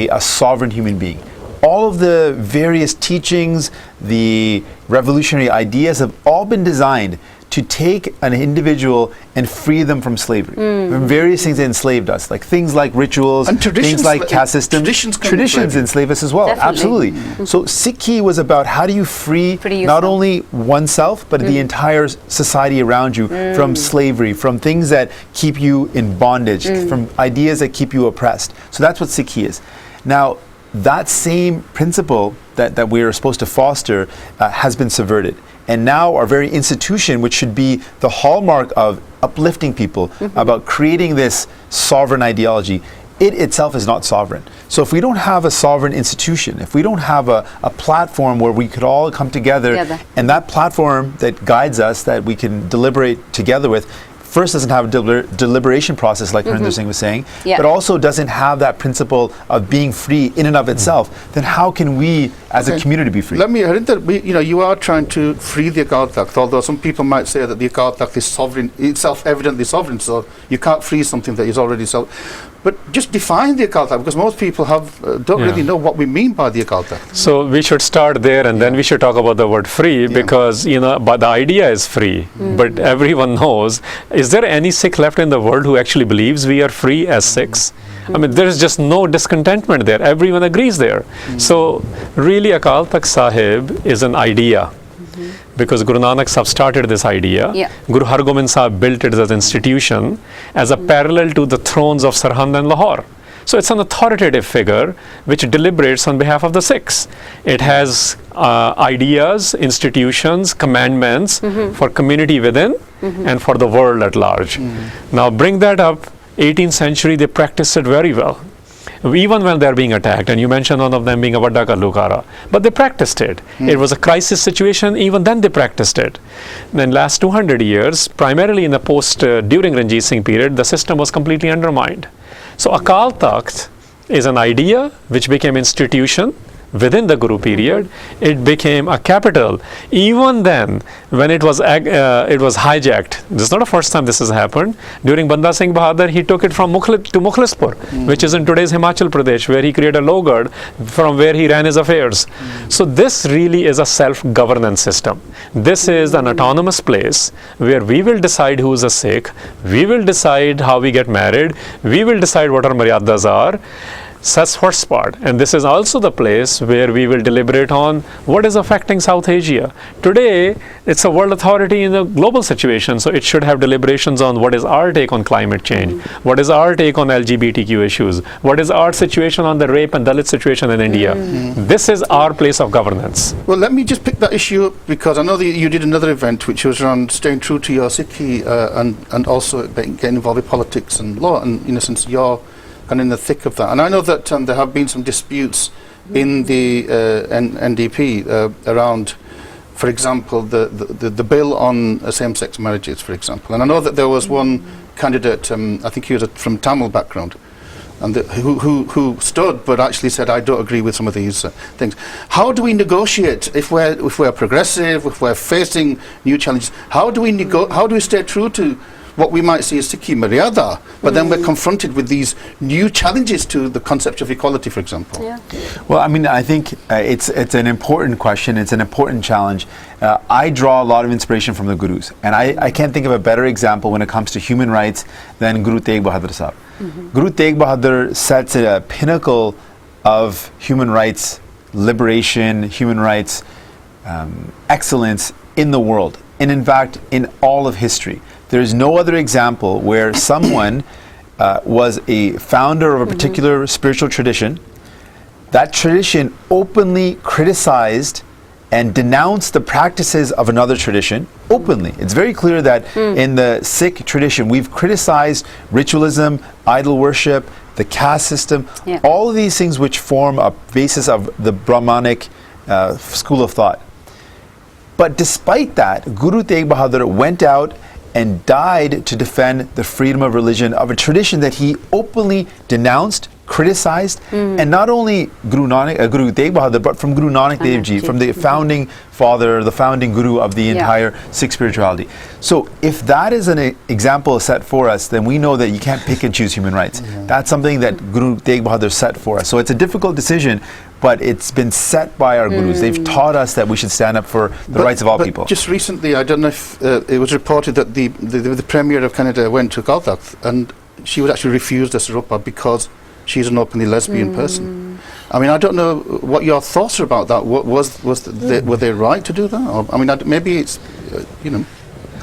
a sovereign human being. All of the various teachings, the revolutionary ideas have all been designed to take an individual and free them from slavery. Various things that enslaved us, like things like rituals, and things like caste systems. Traditions enslave us as well. Definitely. Absolutely. So Sikhi was about how do you free not only oneself, but the entire society around you from slavery, from things that keep you in bondage, from ideas that keep you oppressed. So that's what Sikhi is. Now, that same principle that we are supposed to foster has been subverted. And now our very institution, which should be the hallmark of uplifting people, about creating this sovereign ideology, it itself is not sovereign. So if we don't have a sovereign institution, if we don't have a platform where we could all come together, and that platform that guides us, that we can deliberate together with, first doesn't have a deliberation process like Harinder Singh was saying, but also doesn't have that principle of being free in and of itself, then how can we as a community be free? Let me, Harinder, you are trying to free the Akal Takht, although some people might say that the Akal Takht is sovereign, it's self-evidently sovereign, so you can't free something that is already sovereign. But just define the Akal Takht, because most people don't really know what we mean by the Akal Takht. So we should start there, and then we should talk about the word free, because but the idea is free. But everyone knows, is there any Sikh left in the world who actually believes we are free as Sikhs? I mean, there is just no discontentment there. Everyone agrees there. So really, Akal Takht Sahib is an idea. Because Guru Nanak Sahib started this idea. Guru Har Gobind Sahib built it as an institution, as a parallel to the thrones of Sarhind and Lahore. So it's an authoritative figure which deliberates on behalf of the Sikhs. It has ideas, institutions, commandments for community within and for the world at large. Now bring that up, 18th century, they practiced it very well. Even when they're being attacked, and you mentioned one of them being a Vadda Kallukara, but they practiced it. It was a crisis situation, even then they practiced it. Then last 200 years, primarily in the during Ranjit Singh period, the system was completely undermined. So Akal Takht is an idea which became institution within the Guru period. It became a capital. Even then, when it was hijacked, this is not the first time this has happened. During Banda Singh Bahadur, he took it from to Mukhlispur, which is in today's Himachal Pradesh, where he created a Lohgad from where he ran his affairs. So this really is a self-governance system. This is an autonomous place where we will decide who is a Sikh, we will decide how we get married, we will decide what our maryadas are. That's first part. And this is also the place where we will deliberate on what is affecting South Asia. Today, it's a world authority in the global situation, so it should have deliberations on what is our take on climate change, what is our take on LGBTQ issues, what is our situation on the rape and Dalit situation in India. This is our place of governance. Well, let me just pick that issue up, because I know that you did another event which was around staying true to your Sikhi and also getting involved with politics and law, and in a sense you're kind of in the thick of that. And I know that there have been some disputes in the NDP around, for example, the bill on same-sex marriages, for example. And I know that there was one candidate, I think he was from Tamil background, and who stood but actually said, I don't agree with some of these things. How do we negotiate if we're progressive, if we're facing new challenges? How do we stay true to what we might see as Sikhi Maryada, but then we're confronted with these new challenges to the concept of equality, for example? Yeah. Well, I mean, I think it's an important question. It's an important challenge. I draw a lot of inspiration from the Gurus, and I can't think of a better example when it comes to human rights than Guru Tegh Bahadur Sahib. Guru Tegh Bahadur sets a pinnacle of human rights liberation, human rights excellence in the world, and in fact, in all of history. There is no other example where someone was a founder of a particular spiritual tradition. That tradition openly criticized and denounced the practices of another tradition openly. It's very clear that in the Sikh tradition, we've criticized ritualism, idol worship, the caste system, all of these things which form a basis of the Brahmanic school of thought. But despite that, Guru Tegh Bahadur went out and died to defend the freedom of religion of a tradition that he openly denounced, criticized, and not only Guru Tegh Bahadur, but from Guru Nanak Dev Ji, from the founding father, the founding guru of the entire Sikh spirituality. So if that is an example set for us, then we know that you can't pick and choose human rights. That's something that Guru Tegh Bahadur set for us. So it's a difficult decision, but it's been set by our gurus. They've taught us that we should stand up for the rights of all people. Just recently, I don't know if it was reported that the Premier of Canada went to Gul Takht and she was actually refused a Saropa because she's an openly lesbian person. I mean, I don't know what your thoughts are about that. Were they right to do that? Or, I mean, maybe it's,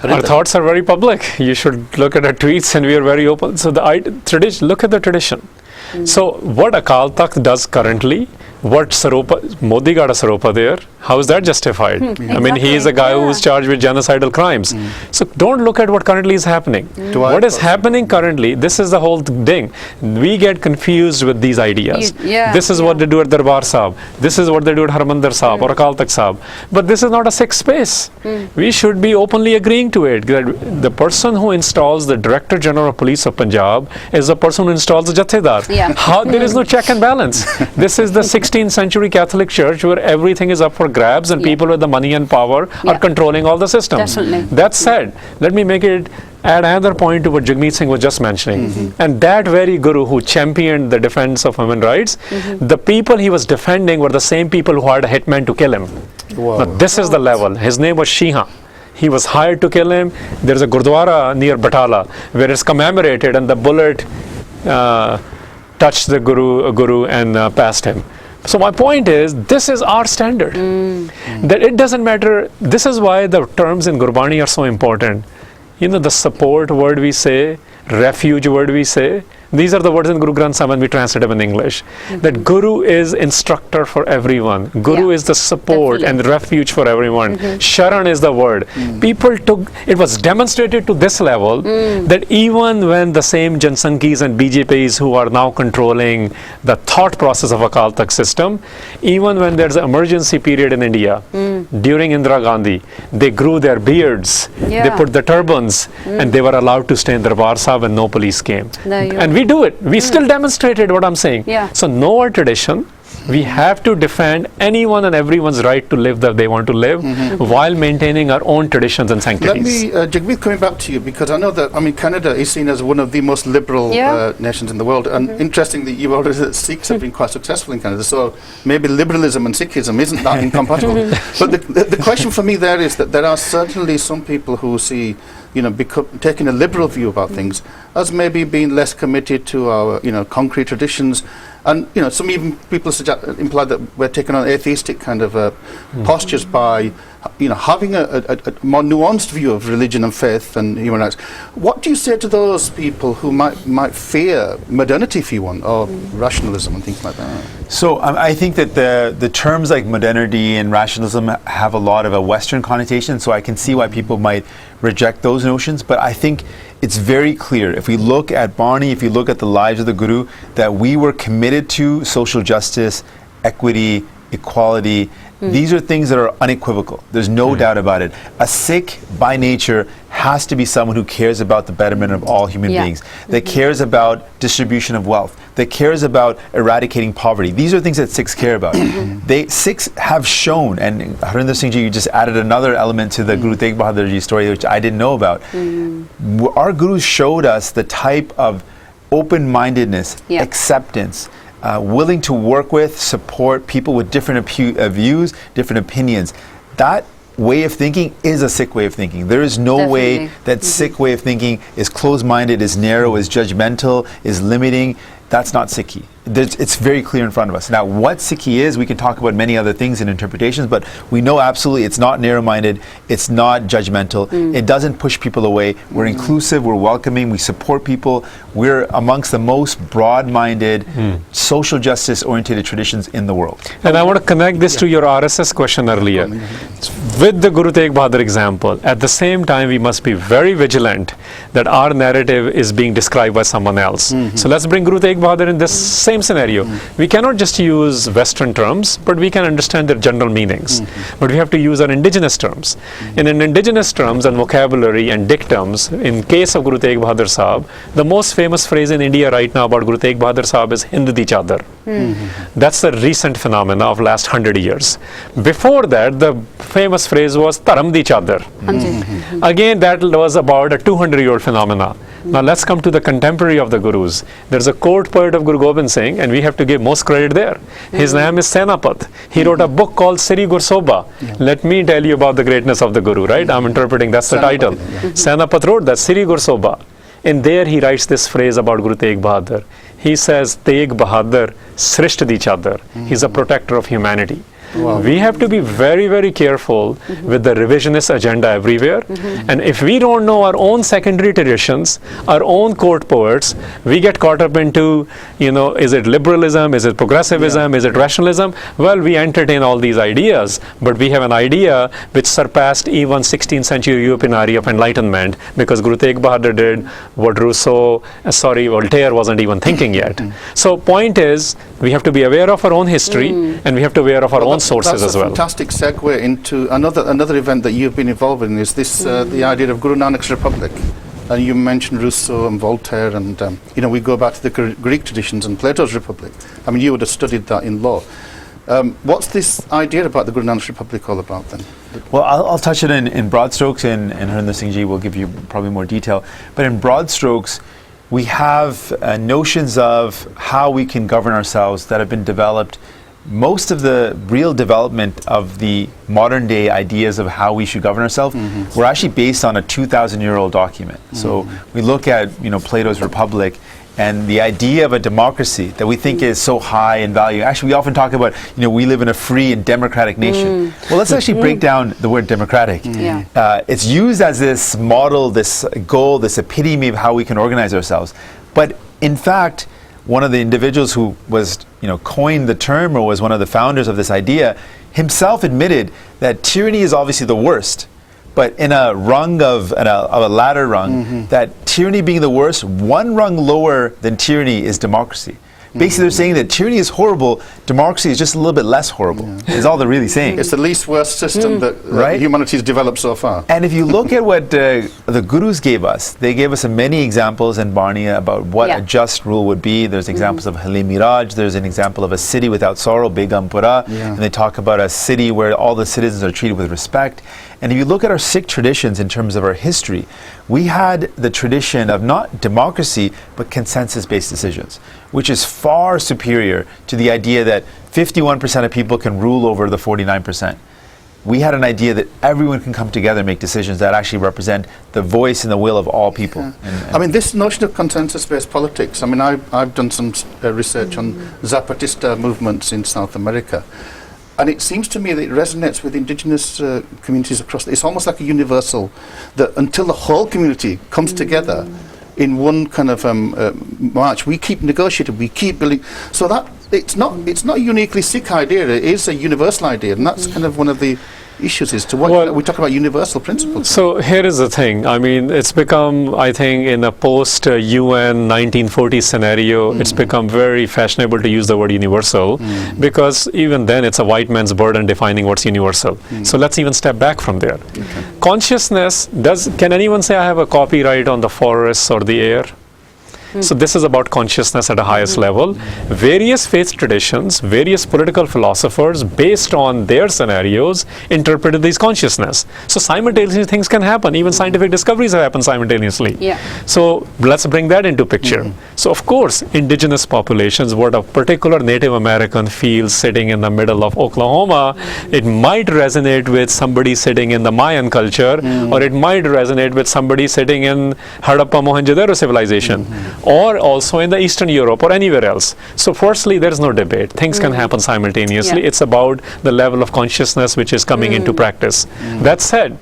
Our thoughts are very public. You should look at our tweets, and we are very open. So tradition. Look at the tradition. So what Akal Takht does currently, what Saropa, Modi got a Saropa there, how is that justified? I mean, he is a guy who is charged with genocidal crimes. So don't look at what currently is happening. What is happening currently, this is the whole thing. We get confused with these ideas. This is what they do at Darbar Sahib. This is what they do at Harinder Sahib or Akal Takht Sahib. But this is not a Sikh space. We should be openly agreeing to it. The person who installs the Director General of Police of Punjab is the person who installs the Jathedar. How there is no check and balance. This is the 16th century Catholic Church where everything is up for grabs and people with the money and power are controlling all the systems. That said, let me add another point to what Jagmeet Singh was just mentioning. And that very guru who championed the defense of human rights, the people he was defending were the same people who hired a hitman to kill him. Now, this is the level. His name was Singh. He was hired to kill him. There's a Gurdwara near Batala where it's commemorated and the bullet touched the guru and passed him. So my point is, this is our standard. That it doesn't matter. This is why the terms in Gurbani are so important. You know, the support word we say, refuge word we say, these are the words in Guru Granth Sahib when we translate them in English. That Guru is instructor for everyone. Guru is the support and refuge for everyone. Sharan is the word. People it was demonstrated to this level that even when the same Jansanghis and BJPs who are now controlling the thought process of Akal Takht system, even when there's an emergency period in India, during Indira Gandhi, they grew their beards, they put the turbans, and they were allowed to stay in Darbar Sahib and no police came. And we do it. We still demonstrated what I'm saying. So know our tradition. We have to defend anyone and everyone's right to live that they want to live while maintaining our own traditions and sanctities. Let me, Jagmeet, coming back to you, because I know that, Canada is seen as one of the most liberal nations in the world. And interestingly, you've already said that Sikhs have been quite successful in Canada. So maybe liberalism and Sikhism isn't that incompatible. But the question for me there is that there are certainly some people who see taking a liberal view about things as maybe being less committed to our, concrete traditions. And, some even people imply that we're taking on atheistic kind of postures by, having a more nuanced view of religion and faith and human rights. What do you say to those people who might fear modernity, if you want, or rationalism and things like that? So I think that the terms like modernity and rationalism have a lot of a Western connotation, so I can see why people might reject those notions, but I think it's very clear, if we look at Barney, if you look at the lives of the Guru, that we were committed to social justice, equity, equality, These are things that are unequivocal. There's no doubt about it. A Sikh, by nature, has to be someone who cares about the betterment of all human beings, that cares about distribution of wealth, that cares about eradicating poverty. These are things that Sikhs care about. Sikhs have shown, and Harinder Singh ji, you just added another element to the Guru Tegh Bahadur ji story, which I didn't know about. Our gurus showed us the type of open-mindedness, acceptance, willing to work with, support people with different views, different opinions. That way of thinking is a Sikh way of thinking. There is no way that Sikh way of thinking is closed-minded, is narrow, is judgmental, is limiting. That's not Sikhi. It's very clear in front of us. Now, what Sikhi is, we can talk about many other things and interpretations, but we know absolutely it's not narrow-minded, it's not judgmental, it doesn't push people away. We're inclusive, we're welcoming, we support people. We're amongst the most broad-minded, social justice-oriented traditions in the world. And I want to connect this to your RSS question earlier. With the Guru Tegh Bahadur example, at the same time, we must be very vigilant that our narrative is being described by someone else. So let's bring Guru Tegh Bahadur in this same scenario. We cannot just use Western terms, but we can understand their general meanings. But we have to use our indigenous terms. And in indigenous terms and vocabulary and dictums, in case of Guru Tegh Bahadur Sahab, the most famous phrase in India right now about Guru Tegh Bahadur Sahab is Hind di Chadar. That's the recent phenomena of last 100 years. Before that, the famous phrase was Dharam di Chadar. Again, that was about a 200-year-old phenomena. Now let's come to the contemporary of the Gurus. There's a court poet of Guru Gobind Singh, and we have to give most credit there. His name is Senapat. He wrote a book called Sri Gursoba. Let me tell you about the greatness of the Guru, right? I'm interpreting, that's the title. Senapat wrote that, Sri Gursoba. And there he writes this phrase about Guru Tegh Bahadur. He says, Tegh Bahadur Srisht di Chadar. He's a protector of humanity. We have to be very, very careful with the revisionist agenda everywhere. And if we don't know our own secondary traditions, our own court poets, we get caught up into, is it liberalism, is it progressivism, is it rationalism? Well, we entertain all these ideas, but we have an idea which surpassed even 16th century European idea of enlightenment, because Guru Tegh Bahadur did what Voltaire wasn't even thinking yet. So point is, we have to be aware of our own history, and we have to be aware of our own sources as well. That's a fantastic segue into another event that you've been involved in, is this the idea of Guru Nanak's Republic. And you mentioned Rousseau and Voltaire, and we go back to the Greek traditions and Plato's Republic. I mean, you would have studied that in law. What's this idea about the Guru Nanak's Republic all about then? Well, I'll touch it in broad strokes, and Harinder Singh ji will give you probably more detail. But in broad strokes, we have notions of how we can govern ourselves that have been developed. Most of the real development of the modern day ideas of how we should govern ourselves were actually based on a 2,000-year-old document. So we look at Plato's Republic, and the idea of a democracy that we think is so high in value. Actually, we often talk about, we live in a free and democratic nation. Well, let's actually break down the word democratic. It's used as this model, this goal, this epitome of how we can organize ourselves. But in fact, one of the individuals who was, coined the term, or was one of the founders of this idea, himself admitted that tyranny is obviously the worst. But in a rung of a ladder rung, that tyranny being the worst, one rung lower than tyranny is democracy. Basically, they're saying that tyranny is horrible, democracy is just a little bit less horrible, is all they're really saying. It's the least worst system that humanity has developed so far. And if you look at what the Gurus gave us, they gave us many examples in Barnia about what a just rule would be. There's examples of Halim Miraj, there's an example of a city without sorrow, Begumpura, and they talk about a city where all the citizens are treated with respect. And if you look at our Sikh traditions in terms of our history, we had the tradition of not democracy, but consensus-based decisions, which is far superior to the idea that 51% of people can rule over the 49%. We had an idea that everyone can come together and make decisions that actually represent the voice and the will of all people. I mean, this notion of consensus-based politics, I mean, I've done some research on Zapatista movements in South America. And it seems to me that it resonates with indigenous communities across. It's almost like a universal, that until the whole community comes together in one kind of march, we keep negotiating, we keep building. So that it's not a uniquely Sikh idea. It is a universal idea, and that's kind of one of the issues is to what Well, we talk about universal principles. So here is the thing. I mean, it's become, I think, in a post-UN 1940 scenario, it's become very fashionable to use the word universal because even then it's a white man's burden defining what's universal. So let's even step back from there. Consciousness, can anyone say I have a copyright on the forests or the air? So this is about consciousness at a highest level. Various faith traditions, various political philosophers, based on their scenarios, interpreted these consciousness. So simultaneously things can happen. Even scientific discoveries have happened simultaneously. Yeah. So let's bring that into picture. So of course, indigenous populations, what a particular Native American feels sitting in the middle of Oklahoma, it might resonate with somebody sitting in the Mayan culture, or it might resonate with somebody sitting in Harappa Mohenjo-daro civilization. Or also in the Eastern Europe or anywhere else. So firstly, there is no debate. Things can happen simultaneously. Yeah. It's about the level of consciousness which is coming into practice. That said,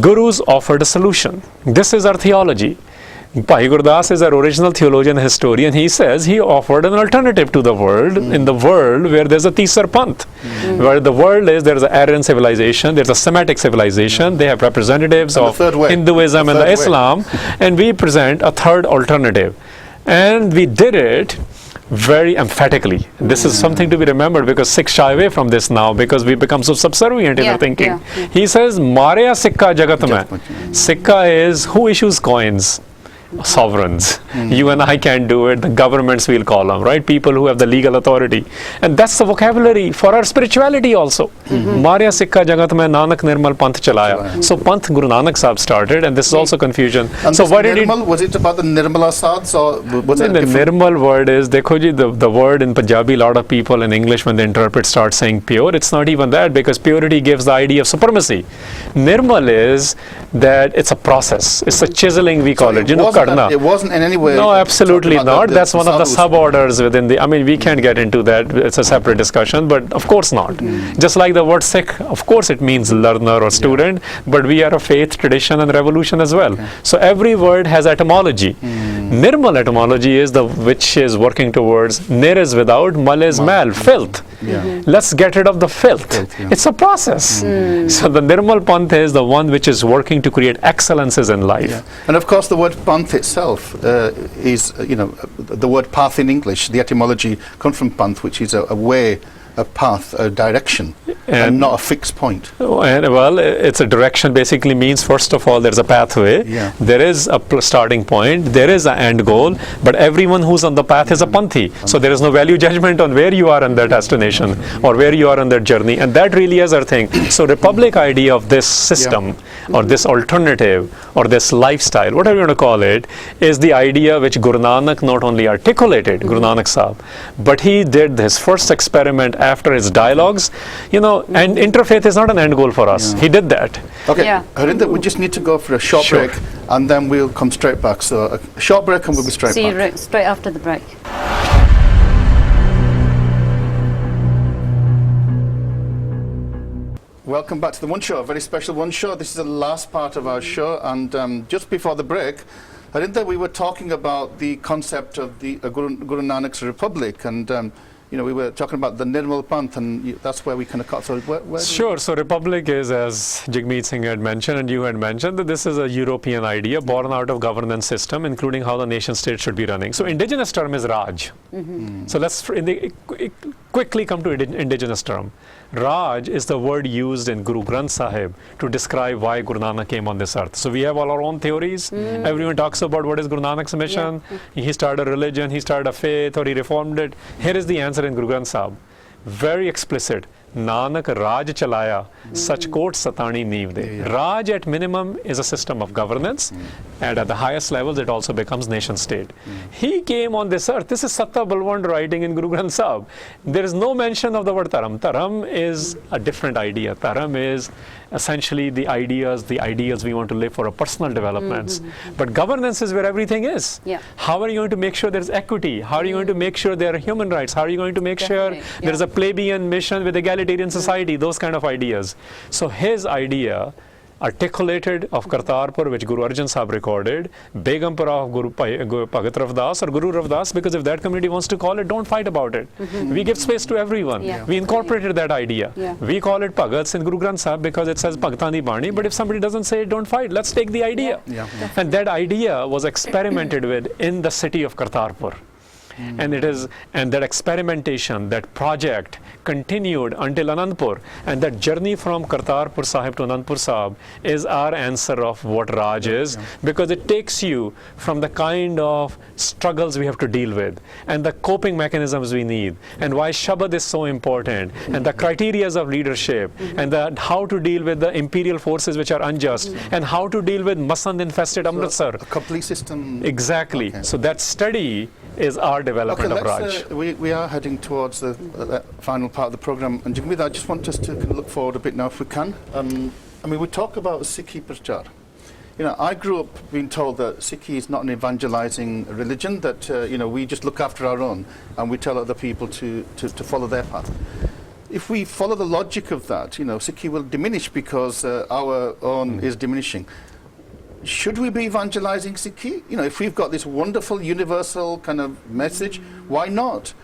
gurus offered a solution. This is our theology. Bhai Gurdas is our original theologian historian. He says he offered an alternative to the world, in the world where there's a Tisar Panth, where the world is, there's an Aryan civilization, there's a Semitic civilization, they have representatives And of the third way. Hinduism The and the third way. Islam, and we present a third alternative. And we did it very emphatically. This is something to be remembered because Sikhs shy away from this now because we become so subservient in Yeah, our thinking. yeah. He says, Marya Sikka Jagat mein. Sikka is who issues coins? Sovereigns. You and I can't do it. The governments, we'll call them, right? People who have the legal authority. And that's the vocabulary for our spirituality also. Marya Sikha Jagat mein Nanak Nirmal Panth Chalaya. So Panth Guru Nanak Sahib started, and this is also confusion. And So this what did he Nirmal, was it about the Nirmala Sads or was it the different? Nirmal word is, dekho ji, the word in Punjabi, a lot of people in English when they interpret start saying pure. It's not even that because purity gives the idea of supremacy. Nirmal is that it's a process. It's a chiseling, we call it. You know, karna. It wasn't in any way. No, absolutely talking about not. That's one of the sadhus. suborders within the, I mean, we can't get into that. It's a separate discussion, but of course not. Just like the word Sikh, of course it means learner or student, but we are a faith, tradition, and revolution as well. So every word has etymology. Nirmal etymology is the which is working towards nir is without, mal is mal, filth. Let's get rid of the filth. yeah. It's a process. So the Nirmal Panth is the one which is working to create excellences in life. Yeah. And of course, the word panth itself is, the word path in English, the etymology comes from panth, which is a way, a path, a direction, and not a fixed point. And well, it's a direction basically means, first of all, there's a pathway. Yeah. There is a starting point. There is an end goal. But everyone who's on the path is a panthi. So there is no value judgment on where you are on that destination or where you are on that journey. And that really is our thing. So Republic idea of this system or this alternative or this lifestyle, whatever you want to call it, is the idea which Guru Nanak not only articulated, Guru Nanak Sahib, but he did his first experiment after his dialogues, and interfaith is not an end goal for us. He did that. Okay, Yeah. Harinder, we just need to go for a short Sure. break, and then we'll come straight back. So a short break, and we'll be straight See back. you straight after the break. Welcome back to the One Show, a very special One Show. This is the last part of our show, and just before the break, Harinder, we were talking about the concept of the Guru Nanak's Republic, and we were talking about the Nirmal Panth, and that's where we kind of cut. So where do Sure. So Republic is, as Jagmeet Singh had mentioned and you had mentioned, that this is a European idea born out of governance system, including how the nation state should be running. So indigenous term is Raj. So let's quickly come to indigenous term. Raj is the word used in Guru Granth Sahib to describe why Guru Nanak came on this earth. So we have all our own theories. Everyone talks about what is Guru Nanak's mission. He started a religion, he started a faith, or he reformed it. Here is the answer in Guru Granth Sahib. Very explicit. Nanak Raj Chalaya, such quote Satani Neev De. Raj at minimum is a system of governance, and at the highest levels it also becomes nation state. He came on this earth. This is Satta Balwand writing in Guru Granth Sahib. There is no mention of the word Taram. Taram is a different idea. Taram is essentially the ideals we want to live for our personal developments. But governance is where everything is. Yeah. How are you going to make sure there's equity? How are you going to make sure there are human rights? How are you going to make sure Definitely, there's a plebeian mission with egalitarian society? Those kind of ideas. So his idea, articulated of Kartarpur, which Guru Arjan Sahib recorded, Begumpura of Guru Bhagat Ravdas or Guru Ravdas, because if that community wants to call it, don't fight about it. We give space to everyone. Yeah. We incorporated that idea. Yeah. We call it Bhagats in Guru Granth Sahib because it says Bhagatani Bani, but if somebody doesn't say it, don't fight. Let's take the idea. Yeah. And that idea was experimented with in the city of Kartarpur. And that experimentation, that project continued until Anandpur, and that journey from Kartarpur Sahib to Anandpur Sahib is our answer of what Raj is, because it takes you from the kind of struggles we have to deal with and the coping mechanisms we need, and why Shabad is so important, and the criterias of leadership, and how to deal with the imperial forces which are unjust, and how to deal with Masand infested Amritsar. A complete system. Exactly. Okay. So that study is our development of Raj. We are heading towards the final part of the program, and Jagmeet, I just want us to kind of look forward a bit now if we can. I mean, we talk about Sikhi Prachar. You know, I grew up being told that Sikhi is not an evangelizing religion, that we just look after our own and we tell other people to follow their path. If we follow the logic of that, Sikhi will diminish because our own is diminishing. Should we be evangelizing Sikhi? If we've got this wonderful universal kind of message, why not?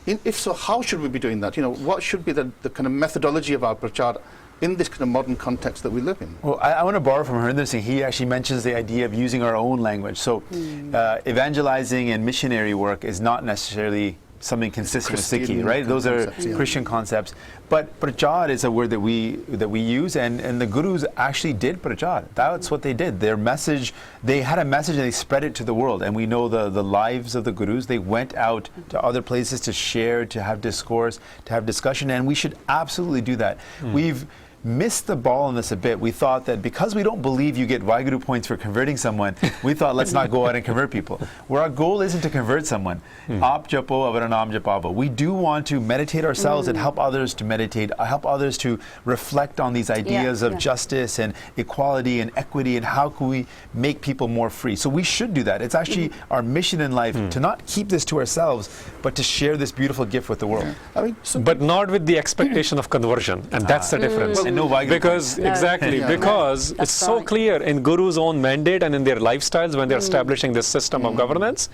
If so, how should we be doing that? What should be the kind of methodology of our prachar in this kind of modern context that we live in? Well, I want to borrow from Harinder Singh. He actually mentions the idea of using our own language. So evangelizing and missionary work is not necessarily something consistent with Sikhi, right? Those are Christian concepts. But prachar is a word that we use, and the gurus actually did prachar. That's what they did. Their message, they had a message and they spread it to the world. And we know the lives of the gurus. They went out to other places to share, to have discourse, to have discussion, and we should absolutely do that. We've missed the ball on this a bit. We thought that because we don't believe you get Waheguru points for converting someone, we thought let's not go out and convert people. Where our goal isn't to convert someone. Aap japo avara naam japavo. We do want to meditate ourselves and help others to meditate, help others to reflect on these ideas of justice and equality and equity, and how can we make people more free. So we should do that. It's actually our mission in life to not keep this to ourselves, but to share this beautiful gift with the world. I mean, But not with the expectation of conversion, and that's the difference. And no Waheguru Because because it's so right. clear in Guru's own mandate and in their lifestyles when they're establishing this system of governance.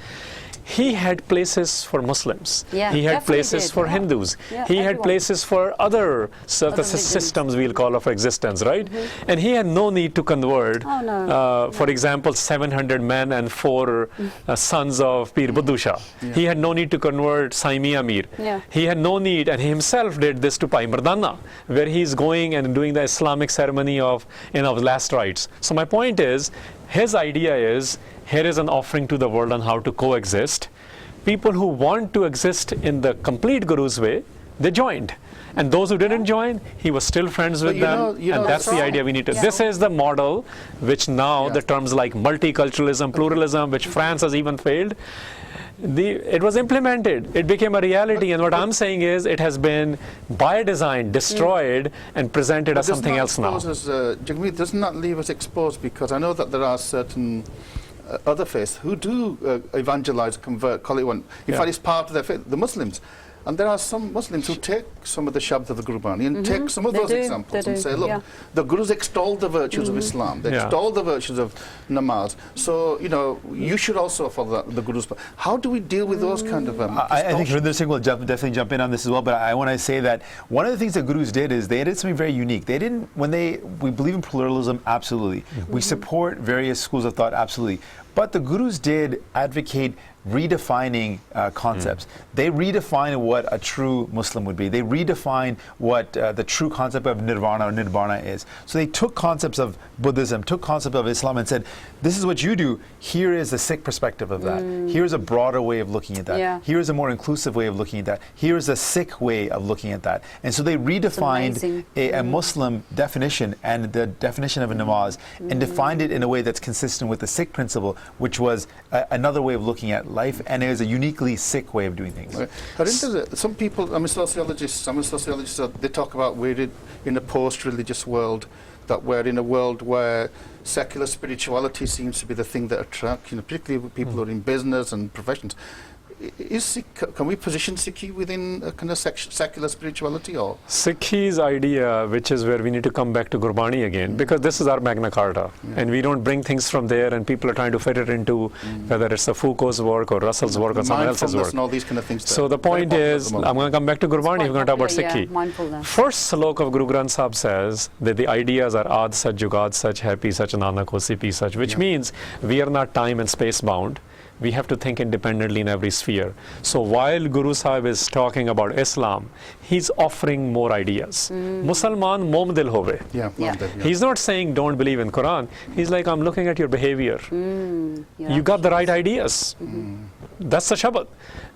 He had places for Muslims. Yeah, he had definitely places did. for Yeah. Hindus. Yeah, he had everyone. places for other systems we'll call of existence, right? And he had no need to convert, Oh, no. for example, 700 men and 4 sons of Pir Buddhu Shah. He had no need to convert Saimi Amir. Yeah. He had no need, and he himself did this to Pai Mardana, where he's going and doing the Islamic ceremony of last rites. So my point is, his idea is, here is an offering to the world on how to coexist. People who want to exist in the complete Guru's way, they joined. And those who didn't join, he was still friends with them. And that's the idea we need to. Yeah. This is the model which now the terms like multiculturalism, pluralism, which France has even failed, it was implemented. It became a reality. And what I'm saying is, it has been by design destroyed and presented as something else now. Jagmeet, does not leave us exposed, because I know that there are certain other faiths who do evangelize, convert, call it one. In fact, it's part of their faith, the Muslims. And there are some Muslims who take some of the Shabd of the Guru Bani and take some of those examples and say, look, the Gurus extolled the virtues of Islam, they extolled the virtues of namaz. So, you should also follow the Guru's path. How do we deal with those kind of I think Harinder Singh will definitely jump in on this as well, but I want to say that one of the things that Gurus did is they did something very unique. They didn't, we believe in pluralism, absolutely. We support various schools of thought, absolutely. But the Gurus did advocate redefining concepts. They redefined what a true Muslim would be. They redefined what the true concept of nirvana or nibbana is. So they took concepts of Buddhism, took concepts of Islam, and said, this is what you do. Here is the Sikh perspective of that. Here's a broader way of looking at that. Yeah. Here's a more inclusive way of looking at that. Here's a Sikh way of looking at that. And so they redefined a Muslim definition and the definition of a namaz and defined it in a way that's consistent with the Sikh principle, which was another way of looking at life, and it was a uniquely Sikh way of doing things. Harinder, some people, sociologists, they talk about we're in a post-religious world, that we're in a world where secular spirituality seems to be the thing that attracts, particularly people who are in business and professions. can we position Sikhi within a kind of secular spirituality, or? Sikhi's idea, which is where we need to come back to Gurbani again, because this is our Magna Carta, and we don't bring things from there, and people are trying to fit it into whether it's a Foucault's work or Russell's work or someone else's work. And all these kind of things. So the point is, I'm going to come back to Gurbani, we're going to talk about Sikhi. Mindfulness. First slok of Guru Granth Sahib says that the ideas are Ad Sach, Jugad Sach, Happy Sach, Nanak Hosi Pi Sach, which means we are not time and space bound. We have to think independently in every sphere. So while Guru Sahib is talking about Islam, he's offering more ideas. Musalman mom dil hove. Yeah. He's not saying don't believe in Quran. He's like, I'm looking at your behavior. You got the right ideas. That's the Shabad.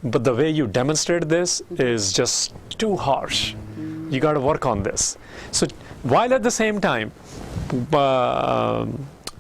But the way you demonstrate this is just too harsh. You got to work on this. So while at the same time,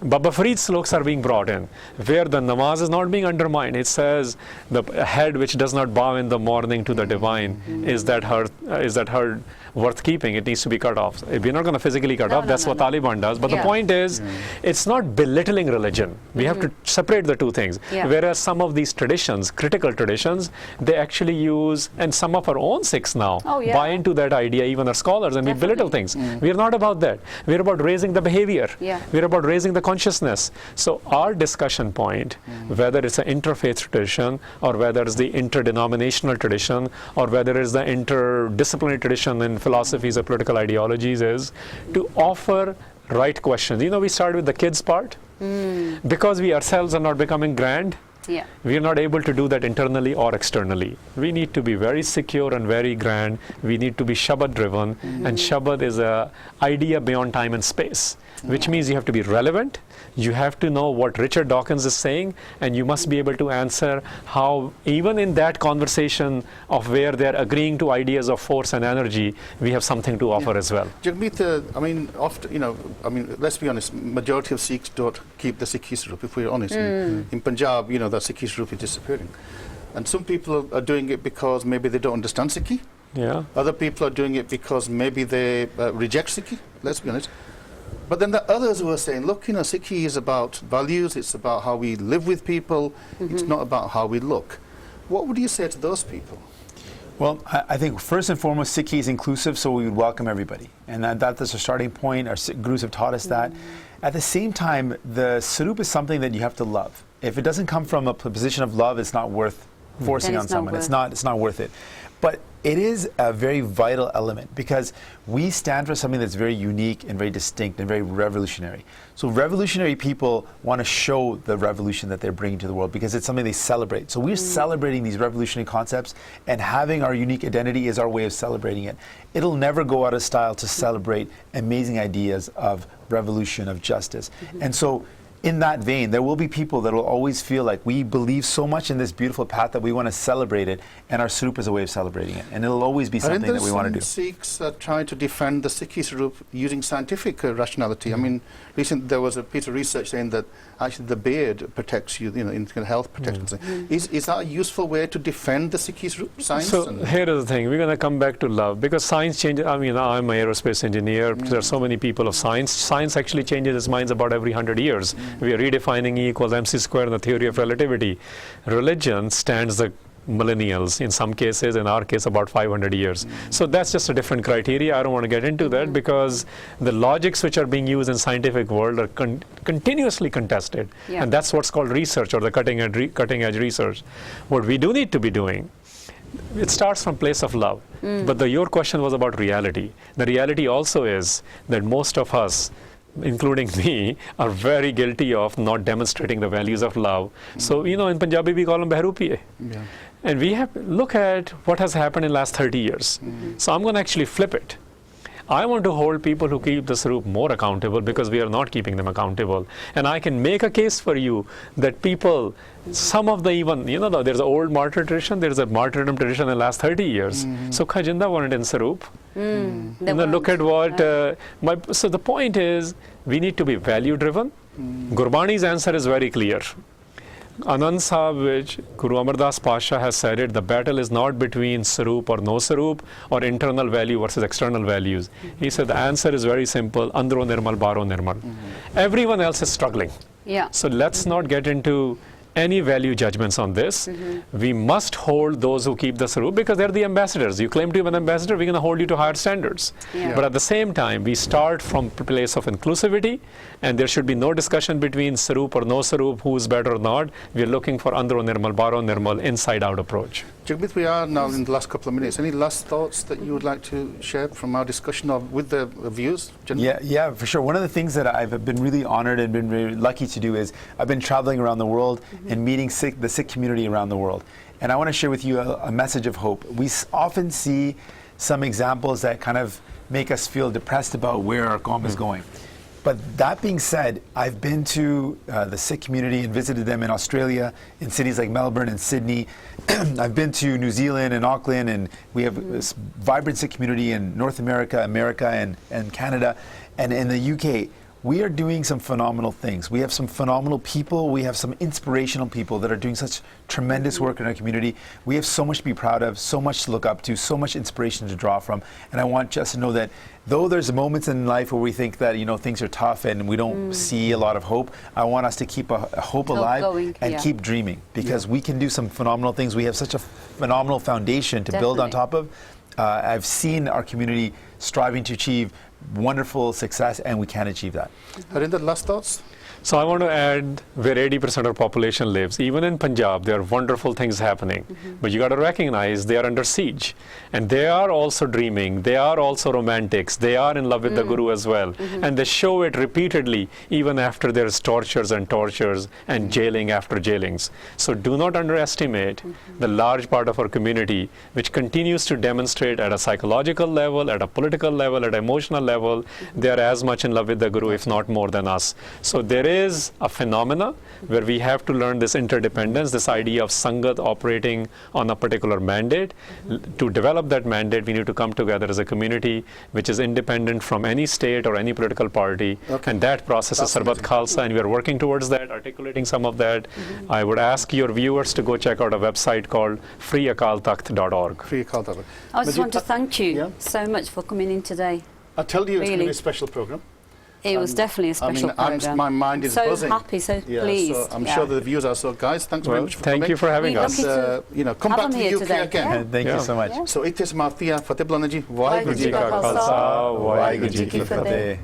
Baba Farid's sloks are being brought in, where the namaz is not being undermined. It says the head which does not bow in the morning to the divine is that her worth keeping. It needs to be cut off. We're not going to physically cut off. That's what Taliban does. But the point is, it's not belittling religion. We have to separate the two things. Whereas some of these traditions, critical traditions, they actually use, and some of our own Sikhs now buy into that idea, even our scholars, and we belittle things. We're not about that. We're about raising the behavior. We're about raising the consciousness. So our discussion point, whether it's an interfaith tradition, or whether it's the interdenominational tradition, or whether it's the interdisciplinary tradition in philosophies or political ideologies, is to offer right questions. You know, we started with the kids part. Because we ourselves are not becoming grand, we are not able to do that internally or externally. We need to be very secure and very grand. We need to be Shabad driven, and Shabad is an idea beyond time and space, which means you have to be relevant. You have to know what Richard Dawkins is saying, and you must be able to answer how, even in that conversation of where they're agreeing to ideas of force and energy, we have something to offer as well. Jagmeet, let's be honest, majority of Sikhs don't keep the Sikhi Swarup, if we're honest. In Punjab, the Sikhi Swarup is disappearing. And some people are doing it because maybe they don't understand Sikhi. Other people are doing it because maybe they reject Sikhi, let's be honest. But then the others who are saying, look, Sikhi is about values, it's about how we live with people, it's not about how we look. What would you say to those people? Well, I think first and foremost, Sikhi is inclusive, so we would welcome everybody. And that's our starting point. Our Gurus have taught us that. At the same time, the Swarup is something that you have to love. If it doesn't come from a position of love, it's not worth forcing on someone. It's not worth it. But it is a very vital element, because we stand for something that's very unique and very distinct and very revolutionary. So revolutionary people want to show the revolution that they're bringing to the world, because it's something they celebrate. So we're celebrating these revolutionary concepts, and having our unique identity is our way of celebrating it. It'll never go out of style to celebrate amazing ideas of revolution, of justice. And so in that vein, there will be people that will always feel like we believe so much in this beautiful path that we want to celebrate it, and our Swarup is a way of celebrating it. And it'll always be something that we want to do. Sikhs are trying to defend the Sikhi Swarup using scientific rationality. I mean, recently there was a piece of research saying that actually the beard protects you, in health protection. Is that a useful way to defend the Sikhi Swarup, science? So here is the thing, we're going to come back to love, because science changes. I'm an aerospace engineer. There are so many people of science. Science actually changes its minds about every 100 years. We are redefining E equals mc squared in the theory of relativity. Religion stands the millennials, in some cases, in our case about 500 years. So that's just a different criteria. I don't want to get into that, because the logics which are being used in scientific world are continuously contested. And that's what's called research, or the cutting edge research. What we do need to be doing, it starts from place of love. But your question was about reality. The reality also is that most of us, including me, are very guilty of not demonstrating the values of love. So, in Punjabi we call them behrupiye. And we have to look at what has happened in the last 30 years. So I'm going to actually flip it. I want to hold people who keep the Swarup more accountable, because we are not keeping them accountable. And I can make a case for you that people, some of the even, there's an old martyr tradition, there's a martyrdom tradition in the last 30 years. So Khajinda weren't in Swarup. Look at what, so the point is, we need to be value driven. Gurbani's answer is very clear. Anand Sahib, which Guru Amar Das Pasha has said it, the battle is not between Swarup or no Swarup, or internal value versus external values. He said the answer is very simple, Andro Nirmal, Baro Nirmal. Everyone else is struggling. So let's not get into any value judgments on this. We must hold those who keep the sarup because they're the ambassadors. You claim to be an ambassador, we're going to hold you to higher standards. Yeah. But at the same time, we start from a place of inclusivity, and there should be no discussion between sarup or no sarup, who is better or not. We're looking for andro nirmal, baro nirmal, inside-out approach. Jagmeet, we are now in the last couple of minutes. Any last thoughts that you would like to share from our discussion with the viewers? Yeah, for sure. One of the things that I've been really honored and been very lucky to do is I've been traveling around the world and meeting the Sikh community around the world. And I want to share with you a message of hope. We often see some examples that kind of make us feel depressed about where our Qawm is going. But that being said, I've been to the Sikh community and visited them in Australia, in cities like Melbourne and Sydney. I've been to New Zealand and Auckland, and we have this vibrant Sikh community in North America, and Canada, and in the UK. We are doing some phenomenal things. We have some phenomenal people. We have some inspirational people that are doing such tremendous work in our community. We have so much to be proud of, so much to look up to, so much inspiration to draw from. And I want just to know that though there's moments in life where we think that things are tough and we don't see a lot of hope, I want us to keep a hope alive and keep dreaming, because we can do some phenomenal things. We have such a phenomenal foundation to build on top of. I've seen our community striving to achieve wonderful success, and we can achieve that. Harinder, last thoughts? So I want to add where 80% of population lives. Even in Punjab, there are wonderful things happening. But you got to recognize they are under siege. And they are also dreaming. They are also romantics. They are in love with the Guru as well. And they show it repeatedly, even after there's tortures and jailing after jailings. So do not underestimate the large part of our community which continues to demonstrate at a psychological level, at a political level, at an emotional level, they are as much in love with the Guru, if not more than us. So there is a phenomena where we have to learn this interdependence, this idea of Sangat operating on a particular mandate. To develop that mandate, we need to come together as a community which is independent from any state or any political party. And that process is Sarbat Khalsa, and we are working towards that, articulating some of that. I would ask your viewers to go check out a website called freeakaltakht.org. Free Akal Takht. I just want to thank you so much for coming in today. I tell you, it's going to Really. be a special program. It was definitely a special program. My mind is so buzzing. happy, so pleased. So I'm sure that the viewers are. So guys, thanks very Well, much for thank coming. you for having We're us. lucky to Come have back them to here the UK today. again. Yeah. Thank you so much. So it is Marthia Fateh Blanaji. Waheguru Ji ka Khalsa, Waheguru Ji ki Fateh.